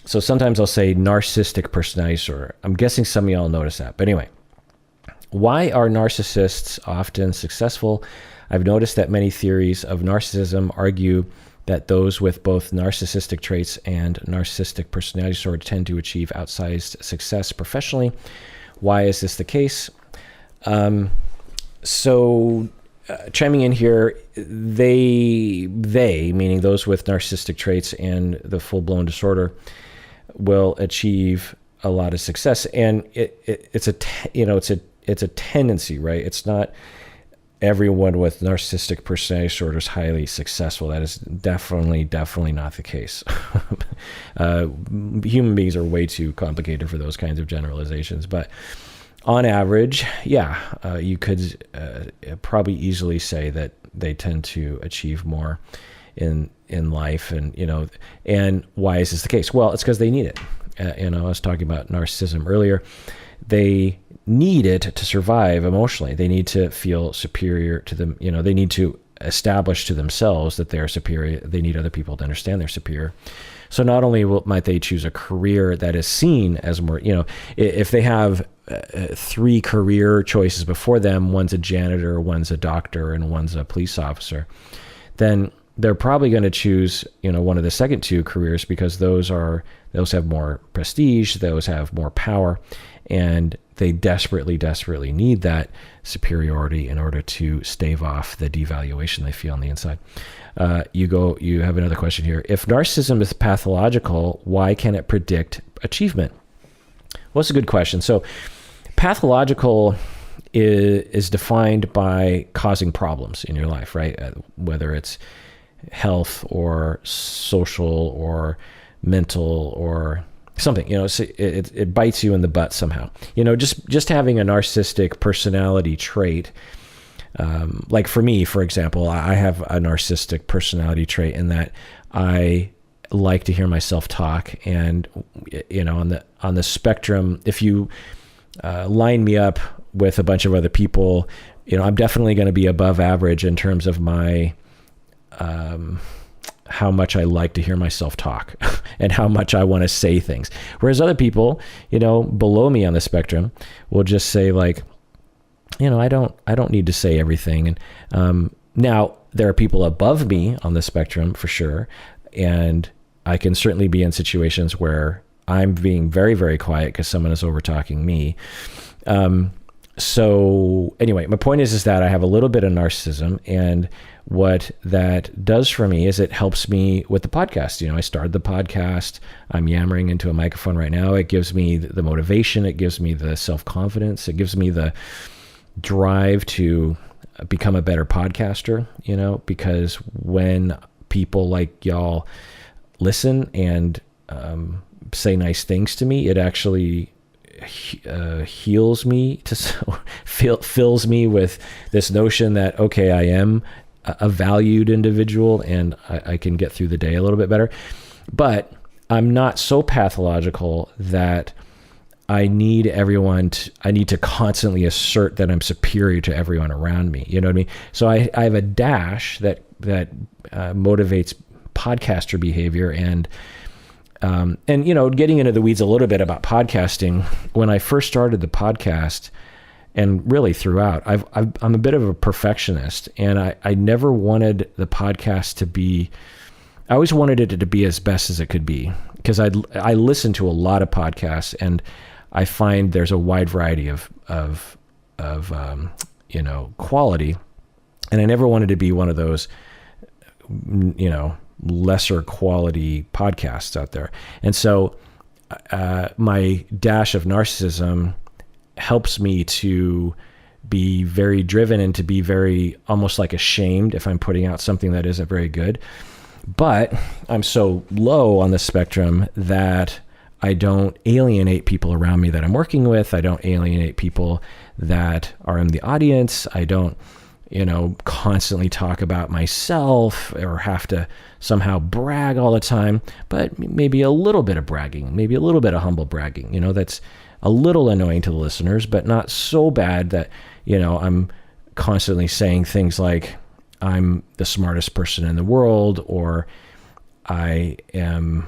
So sometimes I'll say narcissistic personality disorder. I'm guessing some of y'all notice that. But anyway, why are narcissists often successful? I've noticed that many theories of narcissism argue that those with both narcissistic traits and narcissistic personality disorder tend to achieve outsized success professionally. Why is this the case? Chiming in here, they, meaning those with narcissistic traits and the full-blown disorder, will achieve a lot of success, and it's a tendency, right? It's not everyone with narcissistic personality disorder is highly successful. That is definitely not the case. Human beings are way too complicated for those kinds of generalizations, but on average, you could probably easily say that they tend to achieve more in life, and why is this the case? Well, it's because they need it. I was talking about narcissism earlier. They need it to survive emotionally. They need to feel superior to them. They need to establish to themselves that they're superior. They need other people to understand they're superior. So not only might they choose a career that is seen as more, if they have 3 career choices before them, one's a janitor, one's a doctor, and one's a police officer, then they're probably going to choose, one of the second 2 careers because those have more prestige, those have more power, and they desperately need that superiority in order to stave off the devaluation they feel on the inside. You have another question here. If narcissism is pathological, why can it predict achievement? Well, that's a good question. So pathological is defined by causing problems in your life, right? Whether it's health or social or mental or something, it bites you in the butt somehow. Just having a narcissistic personality trait, like for me, for example, I have a narcissistic personality trait in that I like to hear myself talk, and on the spectrum, if you line me up with a bunch of other people, I'm definitely going to be above average in terms of my how much I like to hear myself talk and how much I want to say things. Whereas other people, below me on the spectrum will just say like, I don't need to say everything. And now there are people above me on the spectrum for sure. And I can certainly be in situations where I'm being very, very quiet because someone is over talking me. So anyway, my point is that I have a little bit of narcissism, and what that does for me is it helps me with the podcast. I started the podcast. I'm yammering into a microphone right now. It gives me the motivation. It gives me the self-confidence. It gives me the drive to become a better podcaster, because when people like y'all listen and say nice things to me, it actually heals me, fills me with this notion that, okay, I am a valued individual and I can get through the day a little bit better. But I'm not so pathological that I need to constantly assert that I'm superior to everyone around me. You know what I mean? So I have a dash that motivates podcaster behavior. And getting into the weeds a little bit about podcasting, when I first started the podcast, and really throughout, I'm a bit of a perfectionist, and I never wanted the podcast to be, I always wanted it to be as best as it could be, because I listen to a lot of podcasts, and I find there's a wide variety of quality, and I never wanted to be one of those, lesser quality podcasts out there. And so my dash of narcissism helps me to be very driven and to be very almost like ashamed if I'm putting out something that isn't very good. But I'm so low on the spectrum that I don't alienate people around me that I'm working with. I don't alienate people that are in the audience. I don't, constantly talk about myself or have to somehow brag all the time, but maybe a little bit of bragging, maybe a little bit of humble bragging, that's a little annoying to the listeners, but not so bad that, I'm constantly saying things like I'm the smartest person in the world, or I am,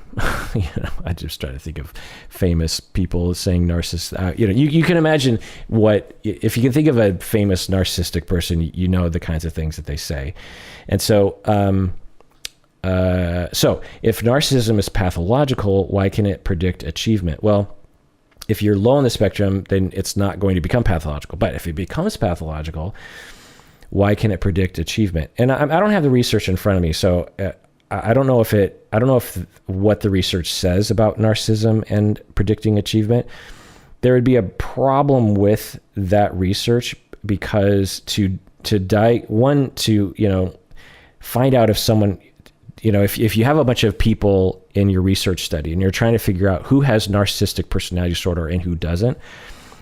I just try to think of famous people saying narcissist. You can imagine if you can think of a famous narcissistic person, the kinds of things that they say. And so, so if narcissism is pathological, why can it predict achievement? Well, if you're low on the spectrum, then it's not going to become pathological. But if it becomes pathological, why can it predict achievement? And I don't have the research in front of me, so I don't know if what the research says about narcissism and predicting achievement. There would be a problem with that research, because to find out if someone, if you have a bunch of people in your research study and you're trying to figure out who has narcissistic personality disorder and who doesn't,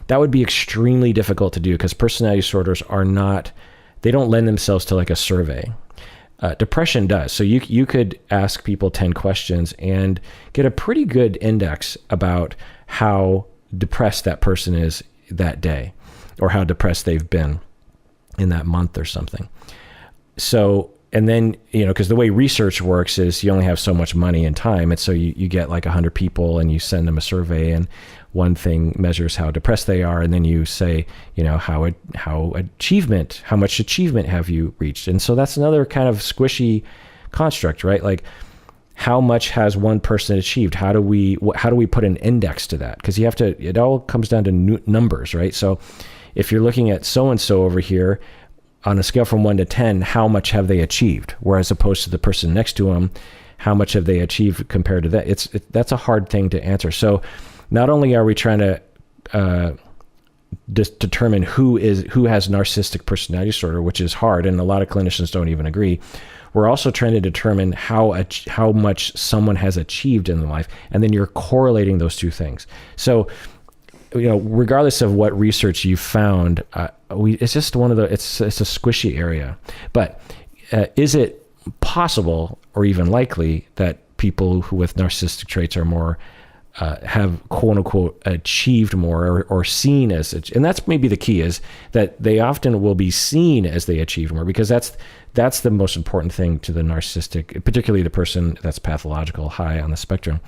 that would be extremely difficult to do, because personality disorders they don't lend themselves to like a survey. Depression does. So you could ask people 10 questions and get a pretty good index about how depressed that person is that day, or how depressed they've been in that month or something. So, and then, because the way research works is you only have so much money and time. And so you get like 100 people and you send them a survey, and one thing measures how depressed they are. And then you say, how much achievement have you reached? And so that's another kind of squishy construct, right? Like, how much has one person achieved? How do we put an index to that? Because it all comes down to numbers, right? So if you're looking at so-and-so over here, on a scale from 1 to 10, how much have they achieved? Whereas opposed to the person next to them, how much have they achieved compared to that? That's a hard thing to answer. So not only are we trying to determine who has narcissistic personality disorder, which is hard, and a lot of clinicians don't even agree, we're also trying to determine how much someone has achieved in their life, and then you're correlating those two things. So, regardless of what research you found, it's just it's a squishy area. But is it possible or even likely that people who with narcissistic traits are more have quote unquote achieved more or seen as, and that's maybe the key, is that they often will be seen as they achieved more, because that's the most important thing to the narcissistic, particularly the person that's pathological, high on the spectrum.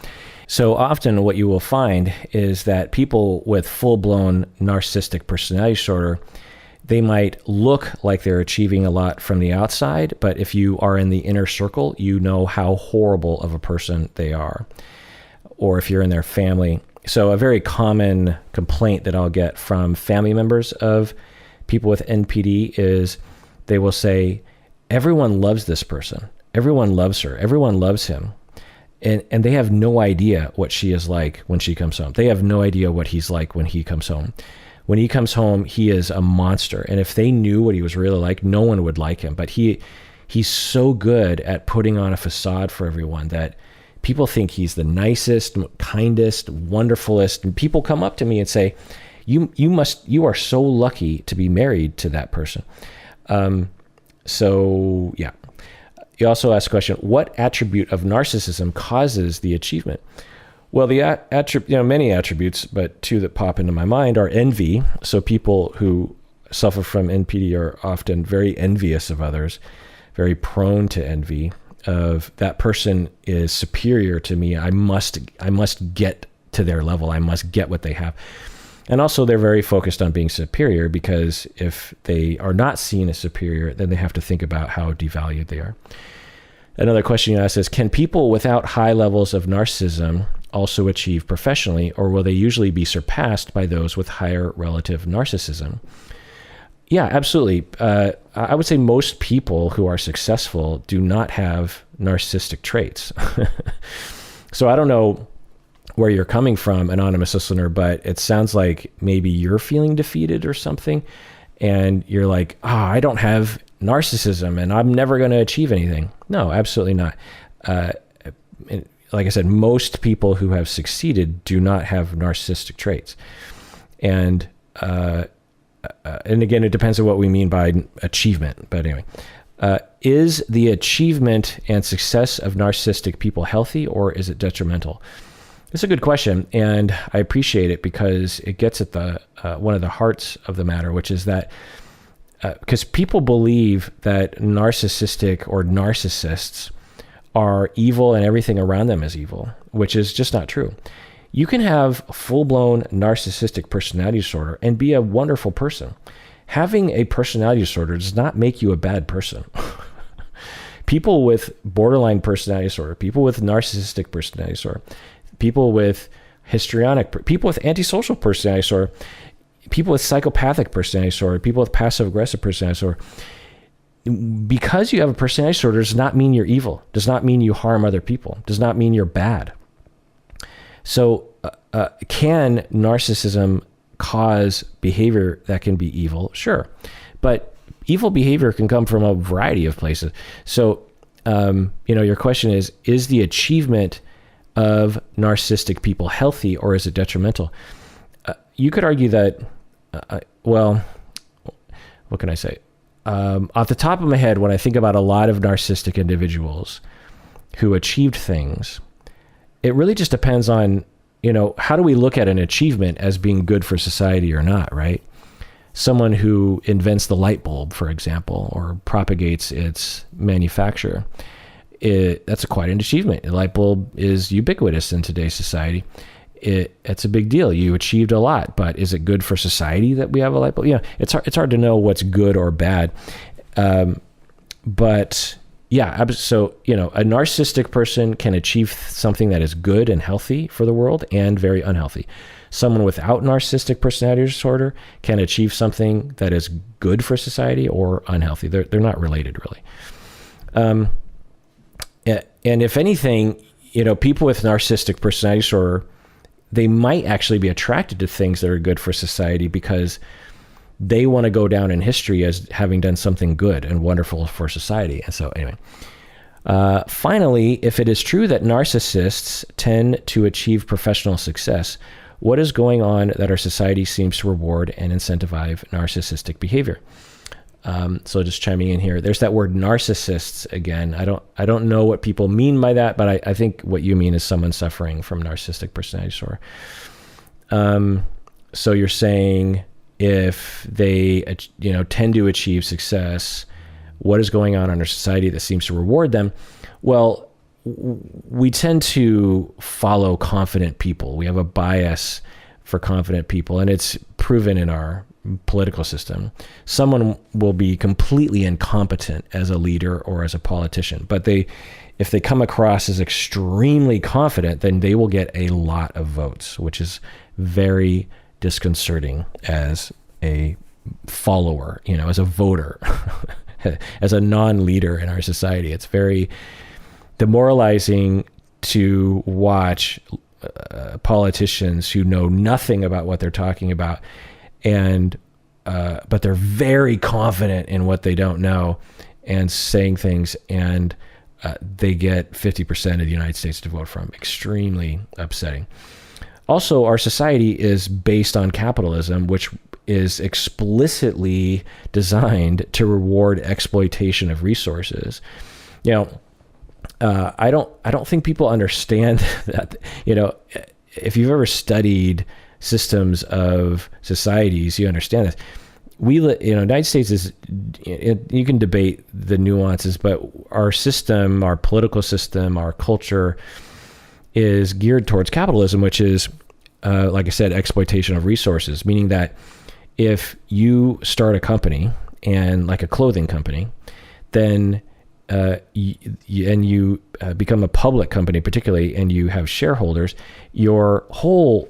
So often what you will find is that people with full-blown narcissistic personality disorder, they might look like they're achieving a lot from the outside, but if you are in the inner circle, you know how horrible of a person they are. Or if you're in their family. So a very common complaint that I'll get from family members of people with NPD is they will say, everyone loves this person. Everyone loves her. Everyone loves him. And they have no idea what she is like when she comes home. They have no idea what he's like when he comes home. When he comes home, he is a monster. And if they knew what he was really like, no one would like him. But he's so good at putting on a facade for everyone that people think he's the nicest, kindest, wonderfulest. And people come up to me and say, you are so lucky to be married to that person. So yeah. You also ask the question, what attribute of narcissism causes the achievement? Well, many attributes, but two that pop into my mind are envy. So people who suffer from NPD are often very envious of others, very prone to envy of that person is superior to me. I must get to their level. I must get what they have. And also they're very focused on being superior, because if they are not seen as superior, then they have to think about how devalued they are. Another question you ask is, can people without high levels of narcissism also achieve professionally, or will they usually be surpassed by those with higher relative narcissism? Yeah, absolutely. I would say most people who are successful do not have narcissistic traits. So I don't know where you're coming from, anonymous listener, but it sounds like maybe you're feeling defeated or something, and you're like, I don't have narcissism and I'm never going to achieve anything. No, absolutely not. Like I said, most people who have succeeded do not have narcissistic traits. And again, it depends on what we mean by achievement. But anyway, is the achievement and success of narcissistic people healthy, or is it detrimental? It's a good question, and I appreciate it because it gets at the one of the hearts of the matter, which is that because people believe that narcissistic or narcissists are evil and everything around them is evil, which is just not true. You can have full-blown narcissistic personality disorder and be a wonderful person. Having a personality disorder does not make you a bad person. People with borderline personality disorder, people with narcissistic personality disorder, people with histrionic, people with antisocial personality disorder, people with psychopathic personality disorder, people with passive-aggressive personality disorder. Because you have a personality disorder does not mean you're evil, does not mean you harm other people, does not mean you're bad. So can narcissism cause behavior that can be evil? Sure. But evil behavior can come from a variety of places. So, your question is the achievement of narcissistic people healthy, or is it detrimental? You could argue that, what can I say? Off the top of my head, when I think about a lot of narcissistic individuals who achieved things, it really just depends on, how do we look at an achievement as being good for society or not, right? Someone who invents the light bulb, for example, or propagates its manufacture, that's quite an achievement. The light bulb is ubiquitous in today's society. It's a big deal. You achieved a lot, but is it good for society that we have a light bulb? It's hard to know what's good or bad. But yeah, so, a narcissistic person can achieve something that is good and healthy for the world and very unhealthy. Someone without narcissistic personality disorder can achieve something that is good for society or unhealthy. They're not related, really. And if anything, people with narcissistic personality disorder, they might actually be attracted to things that are good for society because they want to go down in history as having done something good and wonderful for society. And so anyway, finally, if it is true that narcissists tend to achieve professional success, what is going on that our society seems to reward and incentivize narcissistic behavior? So just chiming in here, there's that word narcissists again. I don't know what people mean by that, but I think what you mean is someone suffering from narcissistic personality disorder. So you're saying if they, tend to achieve success, what is going on in our society that seems to reward them? Well, we tend to follow confident people. We have a bias for confident people, and it's proven in our political system. Someone will be completely incompetent as a leader or as a politician, but if they come across as extremely confident, then they will get a lot of votes, which is very disconcerting as a follower, as a voter, as a non-leader in our society. It's very demoralizing to watch politicians who know nothing about what they're talking about, and but they're very confident in what they don't know and saying things, and they get 50% of the United States to vote for them. Extremely upsetting. Also, our society is based on capitalism, which is explicitly designed to reward exploitation of resources. I don't think people understand that, if you've ever studied systems of societies, you understand this. United States is, you can debate the nuances, but our system, our political system, our culture is geared towards capitalism, which is, like I said, exploitation of resources, meaning that if you start a company, and like a clothing company, then you become a public company, particularly, and you have shareholders, your whole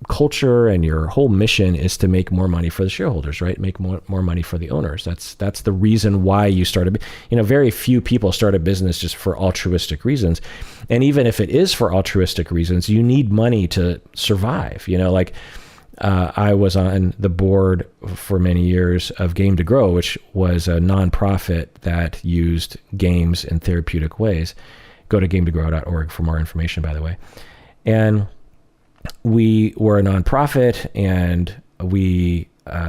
culture and your whole mission is to make more money for the shareholders, right? Make more money for the owners. That's the reason why you started. Very few people start a business just for altruistic reasons. And even if it is for altruistic reasons, you need money to survive. I was on the board for many years of Game to Grow, which was a nonprofit that used games in therapeutic ways. Go to gametogrow.org for more information, by the way. And we were a nonprofit, and we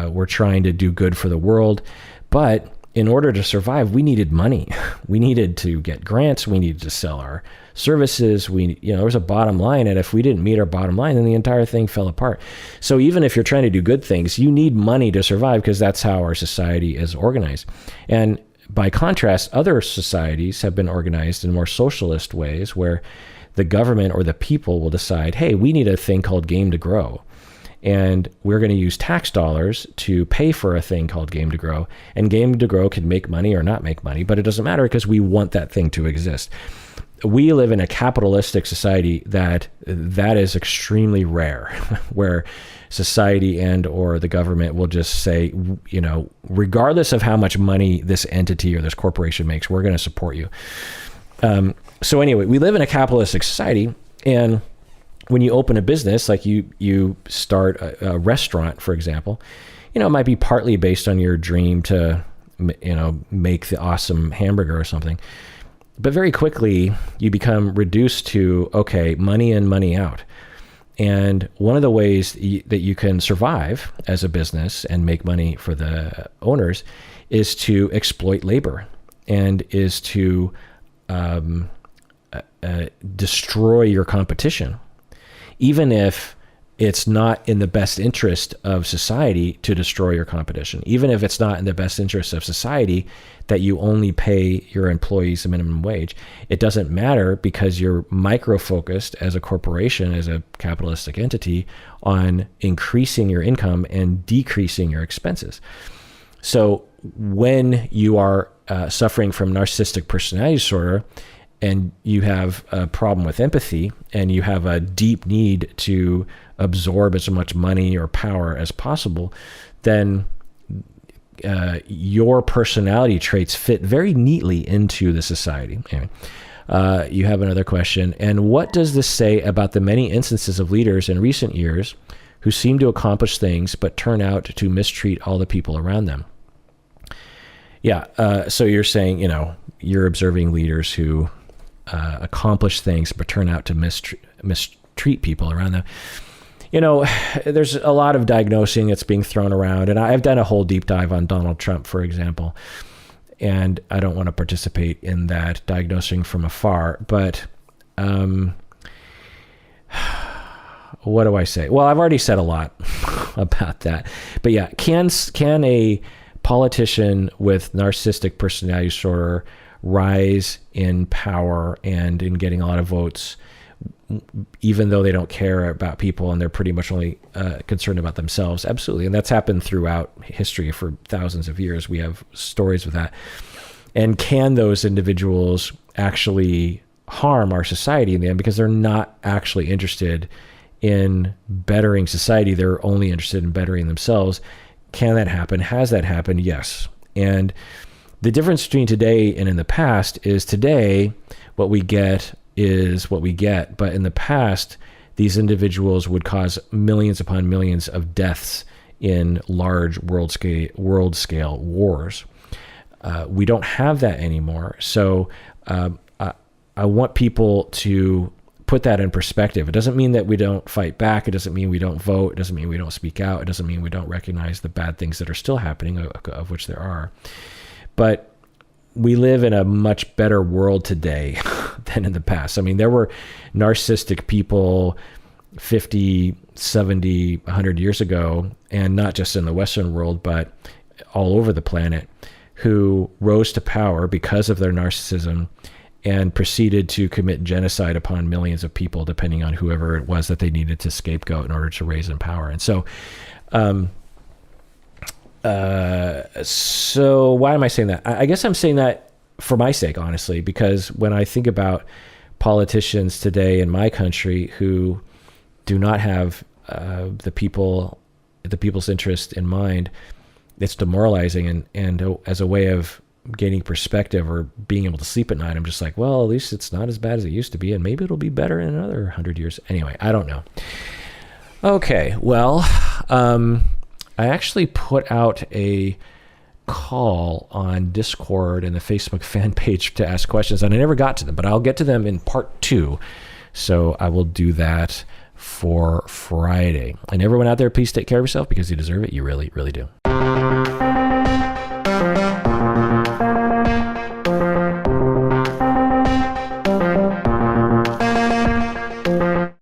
were trying to do good for the world. But in order to survive, we needed money. We needed to get grants. We needed to sell our services. There was a bottom line, and if we didn't meet our bottom line, then the entire thing fell apart. So even if you're trying to do good things, you need money to survive, because that's how our society is organized. And by contrast, other societies have been organized in more socialist ways, where the government or the people will decide, hey, we need a thing called Game to Grow. And we're going to use tax dollars to pay for a thing called Game to Grow. And Game to Grow can make money or not make money, but it doesn't matter, because we want that thing to exist. We live in a capitalistic society that is extremely rare, where society and or the government will just say, regardless of how much money this entity or this corporation makes, we're going to support you. So anyway, we live in a capitalistic society, and when you open a business, like you start a restaurant, for example, it might be partly based on your dream to, make the awesome hamburger or something. But very quickly, you become reduced to, okay, money in, money out. And one of the ways that you can survive as a business and make money for the owners is to exploit labor, and is to destroy your competition, even if it's not in the best interest of society to destroy your competition, even if it's not in the best interest of society that you only pay your employees a minimum wage. It doesn't matter, because you're micro-focused as a corporation, as a capitalistic entity, on increasing your income and decreasing your expenses. So when you are suffering from narcissistic personality disorder, and you have a problem with empathy, and you have a deep need to absorb as much money or power as possible, then your personality traits fit very neatly into the society. Anyway, you have another question. And what does this say about the many instances of leaders in recent years who seem to accomplish things but turn out to mistreat all the people around them? Yeah. So you're saying, you're observing leaders who accomplish things but turn out to mistreat people around them. There's a lot of diagnosing that's being thrown around, and I've done a whole deep dive on Donald Trump, for example, and I don't want to participate in that, diagnosing from afar, but what do I say? Well, I've already said a lot about that, but yeah, can a politician with narcissistic personality disorder rise in power and in getting a lot of votes, even though they don't care about people and they're pretty much only concerned about themselves? Absolutely. And that's happened throughout history for thousands of years. We have stories of that. And can those individuals actually harm our society in the end, because they're not actually interested in bettering society? They're only interested in bettering themselves. Can that happen? Has that happened? Yes. And the difference between today and in the past is, today, what we get is what we get. But in the past, these individuals would cause millions upon millions of deaths in large world scale wars. We don't have that anymore. So I want people to put that in perspective. It doesn't mean that we don't fight back. It doesn't mean we don't vote. It doesn't mean we don't speak out. It doesn't mean we don't recognize the bad things that are still happening, of which there are. But we live in a much better world today than in the past. I mean, there were narcissistic people 50, 70, 100 years ago, and not just in the Western world, but all over the planet, who rose to power because of their narcissism and proceeded to commit genocide upon millions of people, depending on whoever it was that they needed to scapegoat in order to raise in power. And so, so why am I saying that? I guess I'm saying that for my sake, honestly, because when I think about politicians today in my country who do not have the people's interest in mind, it's demoralizing. And as a way of gaining perspective or being able to sleep at night, I'm just like, well, at least it's not as bad as it used to be, and maybe it'll be better in another 100 years. Anyway, I don't know. Okay, well, I actually put out a call on Discord and the Facebook fan page to ask questions, and I never got to them, but I'll get to them in part 2. So I will do that for Friday. And everyone out there, please take care of yourself, because you deserve it. You really, really do.